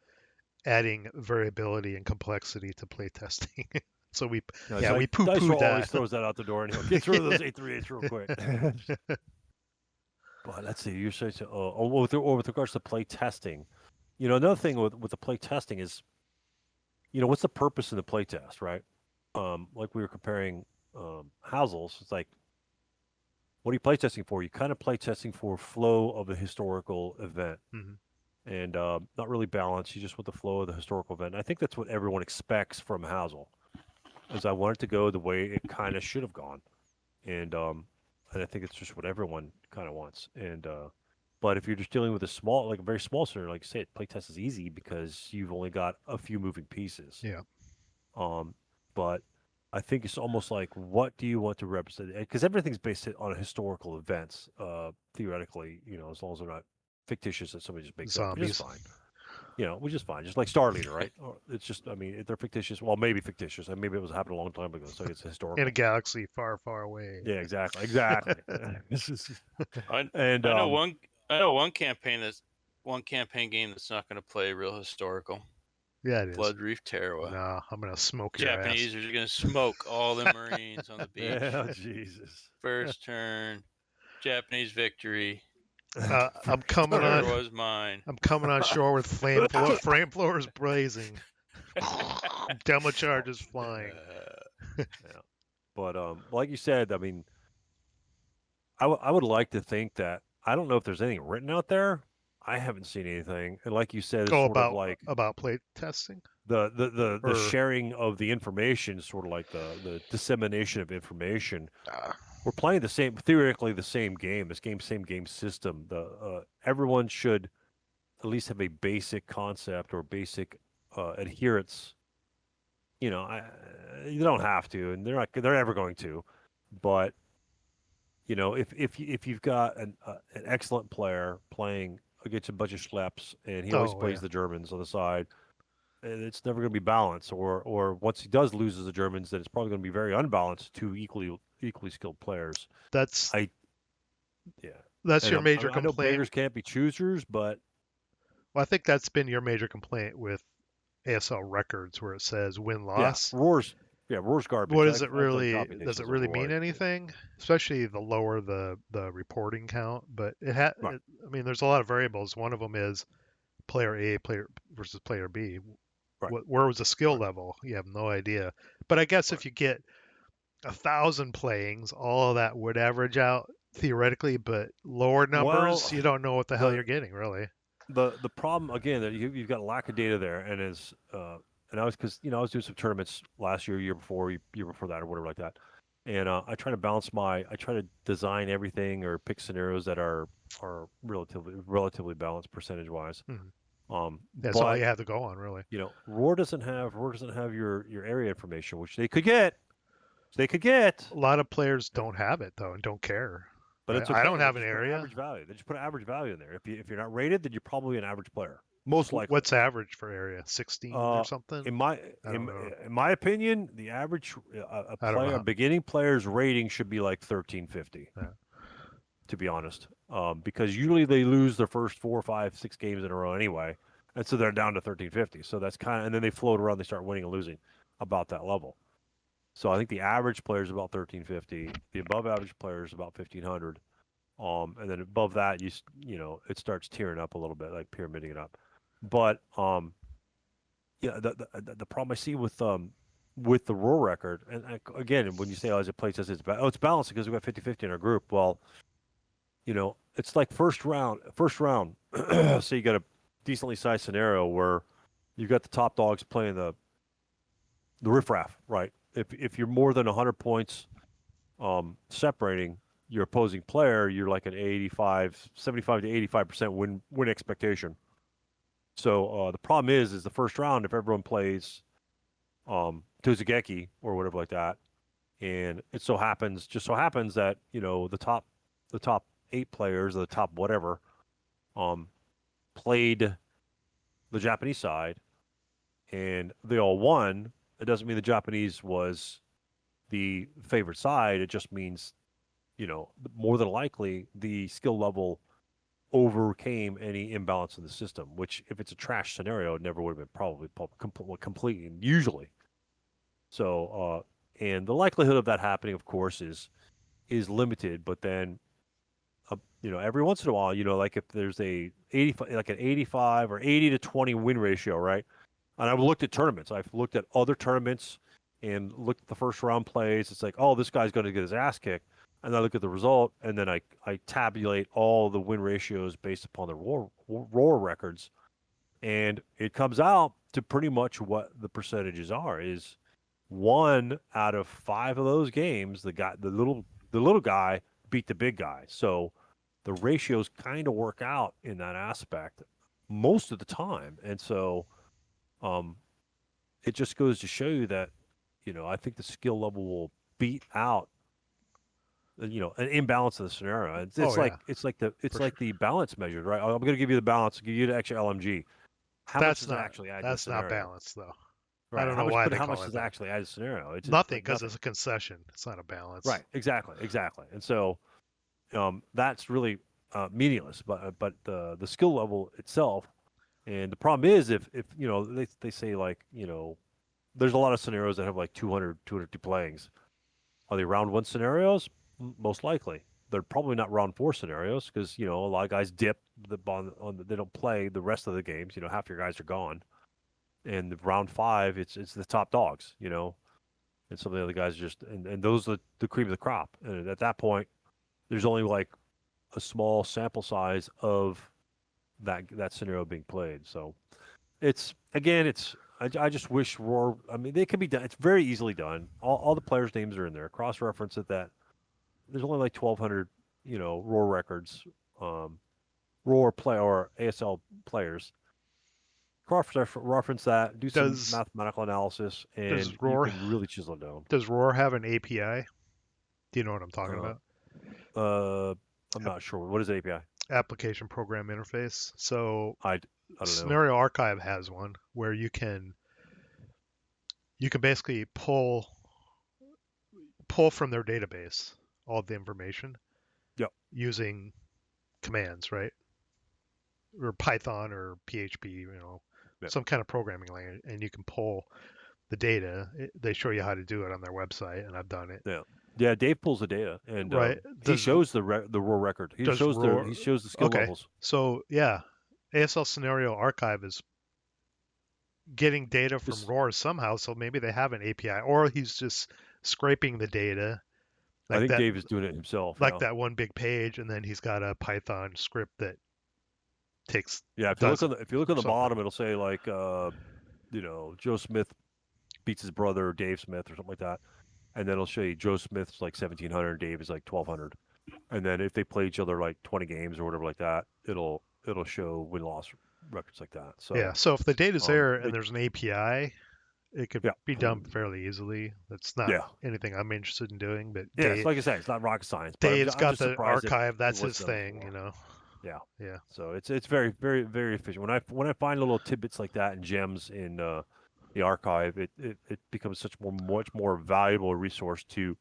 adding variability and complexity to playtesting. So we poo-pooed that. Always throws that out the door anyway. Get rid of those 838s real quick. But let's see. You're saying with regards to play testing, another thing with the play testing is, what's the purpose in the play test, right? Like we were comparing Hazels. It's like what are you playtesting for? You kind of playtesting for flow of the historical event. Mhm. And not really balanced. You just want the flow of the historical event. And I think that's what everyone expects from Hazel. Is I want it to go the way it kind of should have gone, and I think it's just what everyone kind of wants. But if you're just dealing with a very small scenario, like you said, playtest is easy because you've only got a few moving pieces. Yeah. But I think it's almost like, what do you want to represent? Because everything's based on historical events, theoretically. As long as they're not fictitious that somebody just makes up, which is Zombies. fine. Which is fine. Just like Star Leader, right? It's just, if they're fictitious, well, maybe fictitious, and maybe it was happened a long time ago, so it's historical. In a galaxy far, far away. Yeah, exactly. I And know one. I know one campaign game that's not going to play real historical. Yeah, it is. Blood Reef Terror. Nah, I'm gonna smoke your Japanese ass. are going to smoke all the Marines on the beach. Oh, Jesus. First turn, Japanese victory. I'm coming Where on. was mine? I'm coming on shore with flamethrowers blazing, demo charges flying. But like you said, I would like to think that, I don't know if there's anything written out there. I haven't seen anything. And like you said, it's sort of like about play testing. the Or- sharing of the information, sort of like the dissemination of information. We're playing theoretically the same game, same game system. Everyone should at least have a basic concept or basic adherence. You don't have to, and they're never going to. But if you've got an excellent player playing against a bunch of schleps, and he always plays the Germans on the side, it's never going to be balanced. Or once he does loses the Germans, then it's probably going to be very unbalanced. Two equally skilled players. That's your major I know complaint. beggars can't be choosers, but Well, I think that's been your major complaint with ASL records, where it says win-loss. Roar's garbage. What does it I've done really? copy Does it pastes really of mean Roar. anything? Especially the lower the reporting count. But Right. there's a lot of variables. One of them is player A, player versus player B. Right. Where was the skill level? You have no idea. But I guess if you get 1,000 playings, all of that would average out theoretically. But lower numbers, you don't know what the hell you're getting, really. The problem again that you've got a lack of data there, and I was doing some tournaments last year before that, or whatever like that, and I try to design everything or pick scenarios that are relatively balanced percentage wise. Mm-hmm. That's all you have to go on, really. Roar doesn't have your area information, which they could get. A lot of players don't have it though, and don't care. But it's okay. I don't have They an just put area. Average value. They just put an average value in there. If you're not rated, then you're probably an average player. Most likely. What's average for area? 16 or something? In my opinion, the average a beginning player's rating should be like 1350. Yeah. To be honest, because usually they lose their first 4, 5, 6 games in a row anyway, and so they're down to 1350. So that's and then they float around. They start winning and losing about that level. So I think the average player is about 1350. The above average player is about 1500. And then above that, it starts tearing up a little bit, like pyramiding it up. But the problem I see with the Roar record, and again, when you say, is it playtest, it's balanced because we've got 50-50 in our group. Well, it's like first round. So you got a decently sized scenario where you've got the top dogs playing the riffraff, right? If you're more than 100 points separating your opposing player, you're like an 75 to 85% win expectation. So the problem is the first round, if everyone plays Tozugeki or whatever like that, and it just so happens that the top 8 players or the top whatever played the Japanese side, and they all won. It doesn't mean the Japanese was the favorite side. It just means, more than likely the skill level overcame any imbalance in the system, which if it's a trash scenario, it never would have been probably completely usually. So, and the likelihood of that happening, of course, is limited, but then, every once in a while, like if there's an 85 or 80 to 20 win ratio, right? And I've looked at tournaments. I've looked at other tournaments and looked at the first round plays. It's like, oh, this guy's going to get his ass kicked. and I look at the result, and then I tabulate all the win ratios based upon the roar records, and it comes out to pretty much what the percentages are. Is 1 out of 5 of those games, the little guy beat the big guy. So the ratios kind of work out in that aspect most of the time, and so it just goes to show you that, I think the skill level will beat out, an imbalance of the scenario. It's like the balance measured, right? I'm going to give you the balance, give you the extra LMG. How much does it actually add to the That's not scenario? balanced though. Right. I don't know why they how call much it does that. it actually add to the scenario? It's Nothing, because it's a concession. It's not a balance. Right. Exactly. And so that's really meaningless. But the skill level itself, and the problem is if they say, like, there's a lot of scenarios that have like 250 playings. Are they round 1 scenarios? Most likely. They're probably not round 4 scenarios because, a lot of guys dip they don't play the rest of the games. Half your guys are gone. And the round 5, it's the top dogs, and some of the other guys and those are the cream of the crop. And at that point, there's only like a small sample size of that scenario being played. So I just wish Roar. I mean, they can be done. It's very easily done. All the players' names are in there. Cross-reference it. That there's only like 1,200, Roar records, Roar play or ASL players. Cross-reference that. Do some mathematical analysis, and you can really chisel it down. Does Roar have an API? Do you know what I'm talking about? I'm not sure. What is API? Application Program Interface. So I don't know. Scenario Archive has one where you can basically pull from their database all the information. Yep. Using commands, right? Or Python or PHP, Yep. some kind of programming language, and you can pull the data. They show you how to do it on their website, and I've done it. Yeah. Yeah, Dave pulls the data, and right. He shows the raw record. He shows the skill levels. So yeah, ASL Scenario Archive is getting data from Roar somehow. So maybe they have an API, or he's just scraping the data. I think Dave is doing it himself. Like that one big page, and then he's got a Python script that takes. Yeah, if you look on the bottom, it'll say like, Joe Smith beats his brother Dave Smith or something like that. And then it'll show you Joe Smith's like 1,700, Dave is like 1,200. And then if they play each other like 20 games or whatever like that, it'll show win-loss records like that. So yeah, so if the data's there and there's an API, it could be done fairly easily. That's not anything I'm interested in doing. But it's like I said, it's not rocket science. Dave's got the archive. That's his thing, Yeah. Yeah. So it's very, very, very efficient. When I find little tidbits like that and gems in the archive, it becomes much more valuable resource to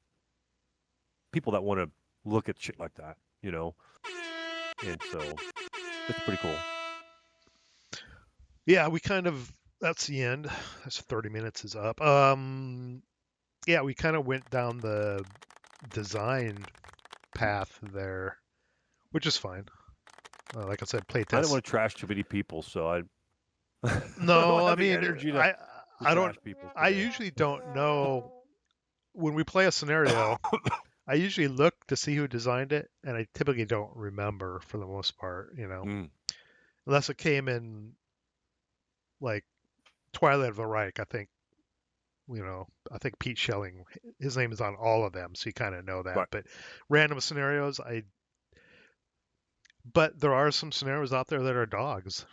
people that want to look at shit like that, and so it's pretty cool. Yeah, that's the end. That's 30 minutes is up. Yeah, we kind of went down the design path there, which is fine. Like I said, playtest. I don't want to trash too many people, so I no, I mean, I don't. I usually don't know when we play a scenario. I usually look to see who designed it, and I typically don't remember for the most part, unless it came in like Twilight of the Reich. I think, I think Pete Schelling, his name is on all of them, so you kind of know that. Right. But random scenarios, but there are some scenarios out there that are dogs,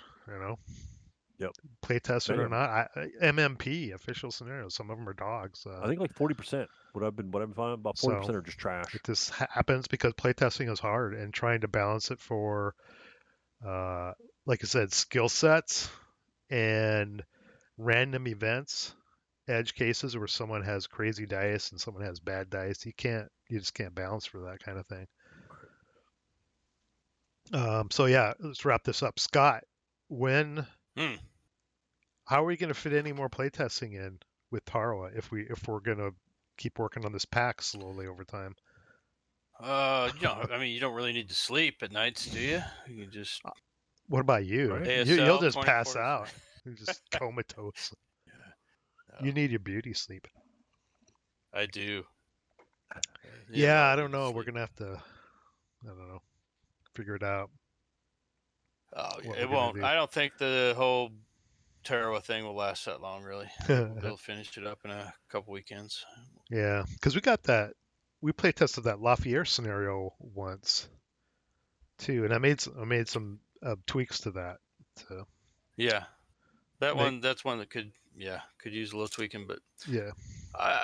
Yep. Play tested or not, MMP official scenarios. Some of them are dogs. I think like 40%. What I've been finding, about 40% are just trash. It just happens because playtesting is hard, and trying to balance it for, like I said, skill sets and random events, edge cases where someone has crazy dice and someone has bad dice. You just can't balance for that kind of thing. So yeah, let's wrap this up. Scott, how are we going to fit any more playtesting in with Tarawa if we're going to keep working on this pack slowly over time? I mean, you don't really need to sleep at nights, do you? You can just. What about you? Right? You'll just pass out. You're just comatose. No. You need your beauty sleep. I do. Yeah, I I'll don't get to know. We're sleep. gonna have to, I don't know, figure it out. Oh, what yeah, we're it gonna won't. do. I don't think the whole Tarawa thing will last that long, really. I think we'll be able to finish it up in a couple weekends. Yeah, because we got that. We play tested that Lafayette scenario once too, and I made some tweaks to that. So Yeah, that make, one. That's one that could use a little tweaking. But yeah, uh,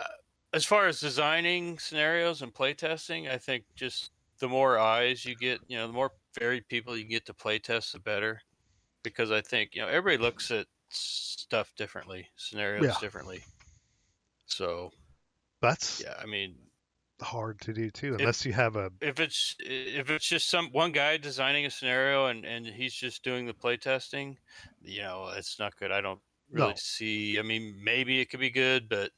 as far as designing scenarios and playtesting, I think just the more eyes you get, the more varied people you get to playtest, the better. Because I think everybody looks at stuff differently, yeah, scenarios differently. So that's yeah, I mean, hard to do too, if unless you have a if it's just some one guy designing a scenario and he's just doing the playtesting, it's not good. I don't really no. see. I mean, maybe it could be good, but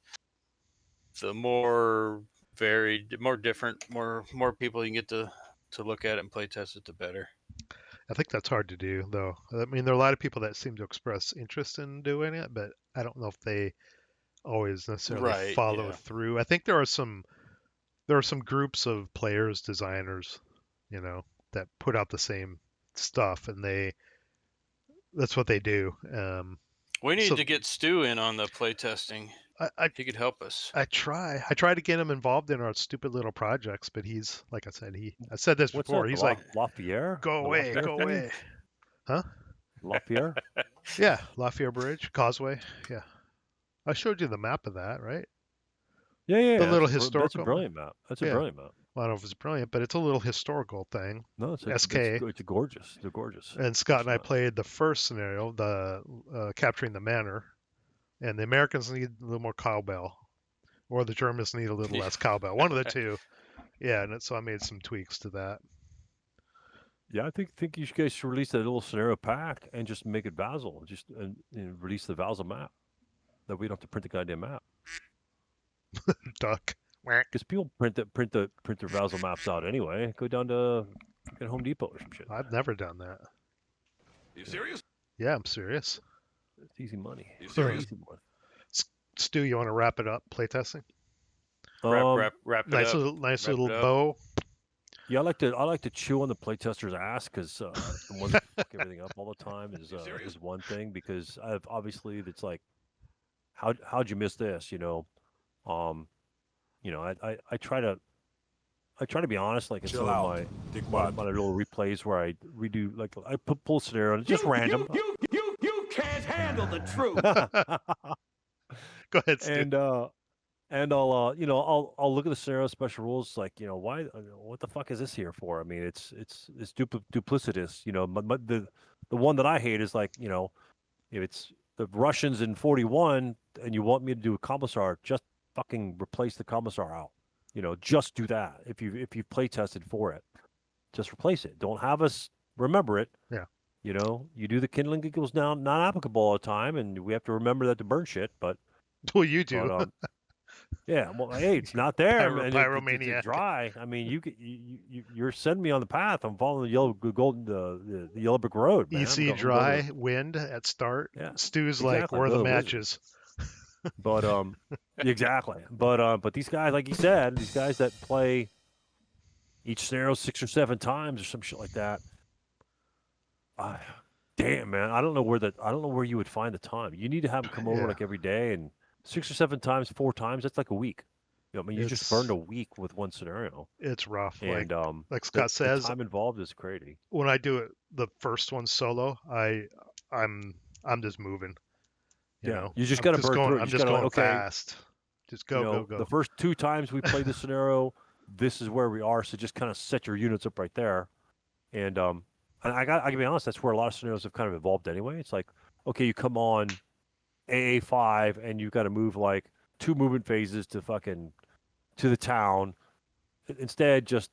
the more varied, more different, more people you can get to look at it and playtest it, the better. I think that's hard to do though. I mean, there are a lot of people that seem to express interest in doing it, but I don't know if they always necessarily Right? follow Yeah. through. I think there are some groups of players, designers, that put out the same stuff, and that's what they do. We need So to get Stu in on the playtesting. I, I He could help us. I try to get him involved in our stupid little projects, but he's like I said this What's before. that? He's like, Lafayette? go The away, Lafayette go thing? away, huh? Lafayette? Yeah, Lafayette Bridge, Causeway. Yeah, I showed you the map of that, right? Yeah, yeah. The little That's a historical. brilliant map. That's a Yeah, brilliant map. well, I don't know if it's brilliant, but it's a little historical thing. No, SK. it's gorgeous. They're gorgeous. And Scott and I Map. played the first scenario, the capturing the manor, and the Americans need a little more cowbell, or the Germans need a little Yeah. less cowbell. One of the two. Yeah, and so I made some tweaks to that. Yeah, I think you guys should release that little scenario pack and just make it vassal. Just release the vassal map. That we don't have to print the goddamn map. Duck. Because people print their vassal maps out anyway. Go down to fucking Home Depot or some shit. I've never done that. You serious? Yeah, I'm serious. It's easy money. You serious? Easy money. Stu, you want to wrap it up? Playtesting. Wrap it Nice up. nice Wrap little it up. bow. Yeah, I like to chew on the playtester's ass because the ones that fuck everything up all the time is one thing. Because obviously it's like, how'd you miss this? I try to be honest. Like in Chill some out. of Think my what? little replays where I redo, like I pull scenario and it's just random. You can't handle the truth. Go ahead, Stu. And I'll look at the scenario special rules, like, why, what the fuck is this here for? I mean, it's duplicitous. The one that I hate is like, if it's the Russians in 41 and you want me to do a commissar, just fucking replace the commissar out. Just do that. If you play tested for it, just replace it. Don't have us remember it. Yeah. You do the kindling equals now not applicable all the time, and we have to remember that to burn shit. But Well, you do. but, yeah, well, hey, it's not there, man. Pyromaniac. It's dry. I mean, you're sending me on the path. I'm following the yellow the yellow brick road, man. EC dry, wind at start. Yeah, Stu's exactly. like, where are Go the to the matches? But exactly. But these guys, like you said, these guys that play each scenario 6 or 7 times or some shit like that. Damn, man, I don't know where you would find the time. You need to have them come over Yeah. like every day, and 6 or 7 times, 4 times. That's like a week. I mean, you just It's- burned a week with one scenario. It's rough. And like Scott says, the time involved is crazy. when I do it, the first one solo, I'm just moving. You know, you just I'm got to burn going, through it. I'm You just gotta, going okay, fast. Just go. The first 2 times we played the scenario, this is where we are. So just kind of set your units up right there. And I gotta be honest, that's where a lot of scenarios have kind of evolved anyway. It's like, okay, you come on AA5 and you've got to move like 2 movement phases to the town. Instead, just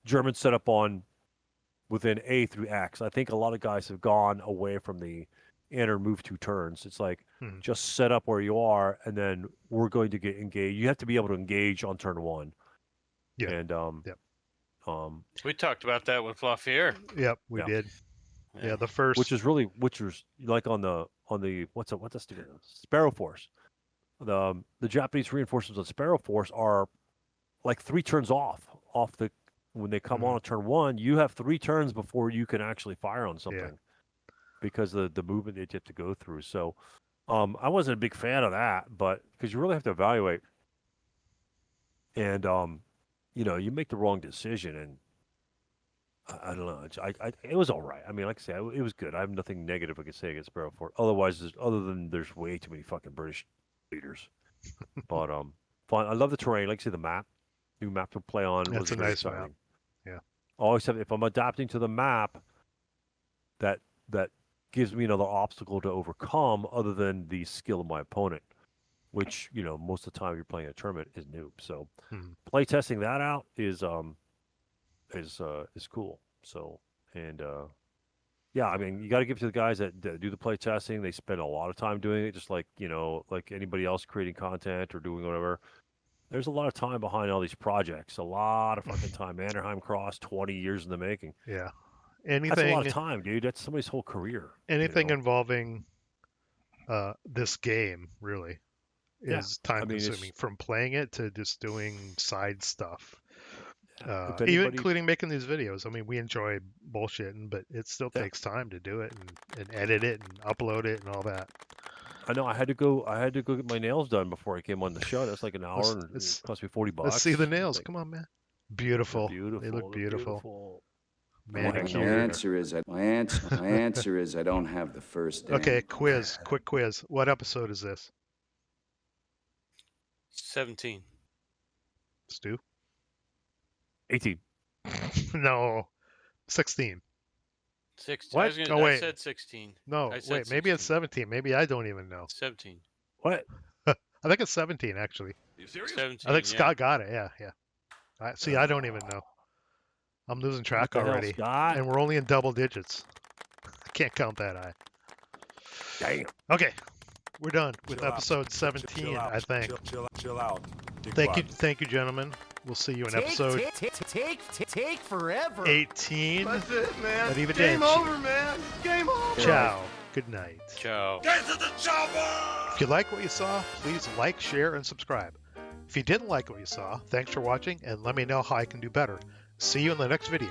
German set up on within A through X. I think a lot of guys have gone away from the enter move 2 turns. It's like just set up where you are, and then we're going to get engaged. You have to be able to engage on turn 1. Yeah. And We talked about that with Lafayette. Yep, we Yeah. did. Yeah, the first. which was like on the what's that Sparrow Force. The Japanese reinforcements on Sparrow Force are like 3 turns off the when they come on turn 1. You have 3 turns before you can actually fire on something because of the movement that you have to go through. So I wasn't a big fan of that, but because you really have to evaluate, and you make the wrong decision, and I don't know. It was all right. I mean, like I say, it was good. I have nothing negative I could say against Sparrow Fort. Otherwise, other than there's way too many fucking British leaders. But fun. I love the terrain. Like I say, the map, new map to play on. That's was a very nice map. exciting. Yeah. Always have, if I'm adapting to the map, that gives me another obstacle to overcome, other than the skill of my opponent, which most of the time you're playing a tournament is noob. So play testing that out is cool. So, and yeah, I mean, you got to give it to the guys that do the play testing. They spend a lot of time doing it, just like like anybody else creating content or doing whatever. There's a lot of time behind all these projects. A lot of fucking time. Mannerheim Cross, 20 years in the making. Yeah. That's a lot of time, dude. That's somebody's whole career. Anything involving this game really is time consuming, from playing it to just doing side stuff. Even including making these videos. I mean, we enjoy bullshitting, but it still takes time to do it and edit it and upload it and all that. I know. I had to go get my nails done before I came on the show. That's like an hour, and it cost me $40. Let's see the nails. Come on, man. Beautiful. They look beautiful. My answer is I don't have the first name. Okay, quiz. Quick quiz. What episode is this? 17. Stu? 18. No. 16. 16. What? I said 16. No, wait. 16. Maybe it's 17. Maybe I don't even know. 17. What? I think it's 17, actually. You serious? 17. I think Scott got it. Yeah. See, I don't even know. I'm losing track already. Scott? And we're only in double digits. I can't count that high. Damn. Okay. We're done with Chill out. episode 17, I think. Chill out. Thank you, gentlemen. We'll see you in episode Take forever. 18. That's it, man. Arrivederci. Game over, man. Game over. Ciao. Good night. Ciao. Get to the chopper! If you like what you saw, please like, share, and subscribe. If you didn't like what you saw, thanks for watching, and let me know how I can do better. See you in the next video.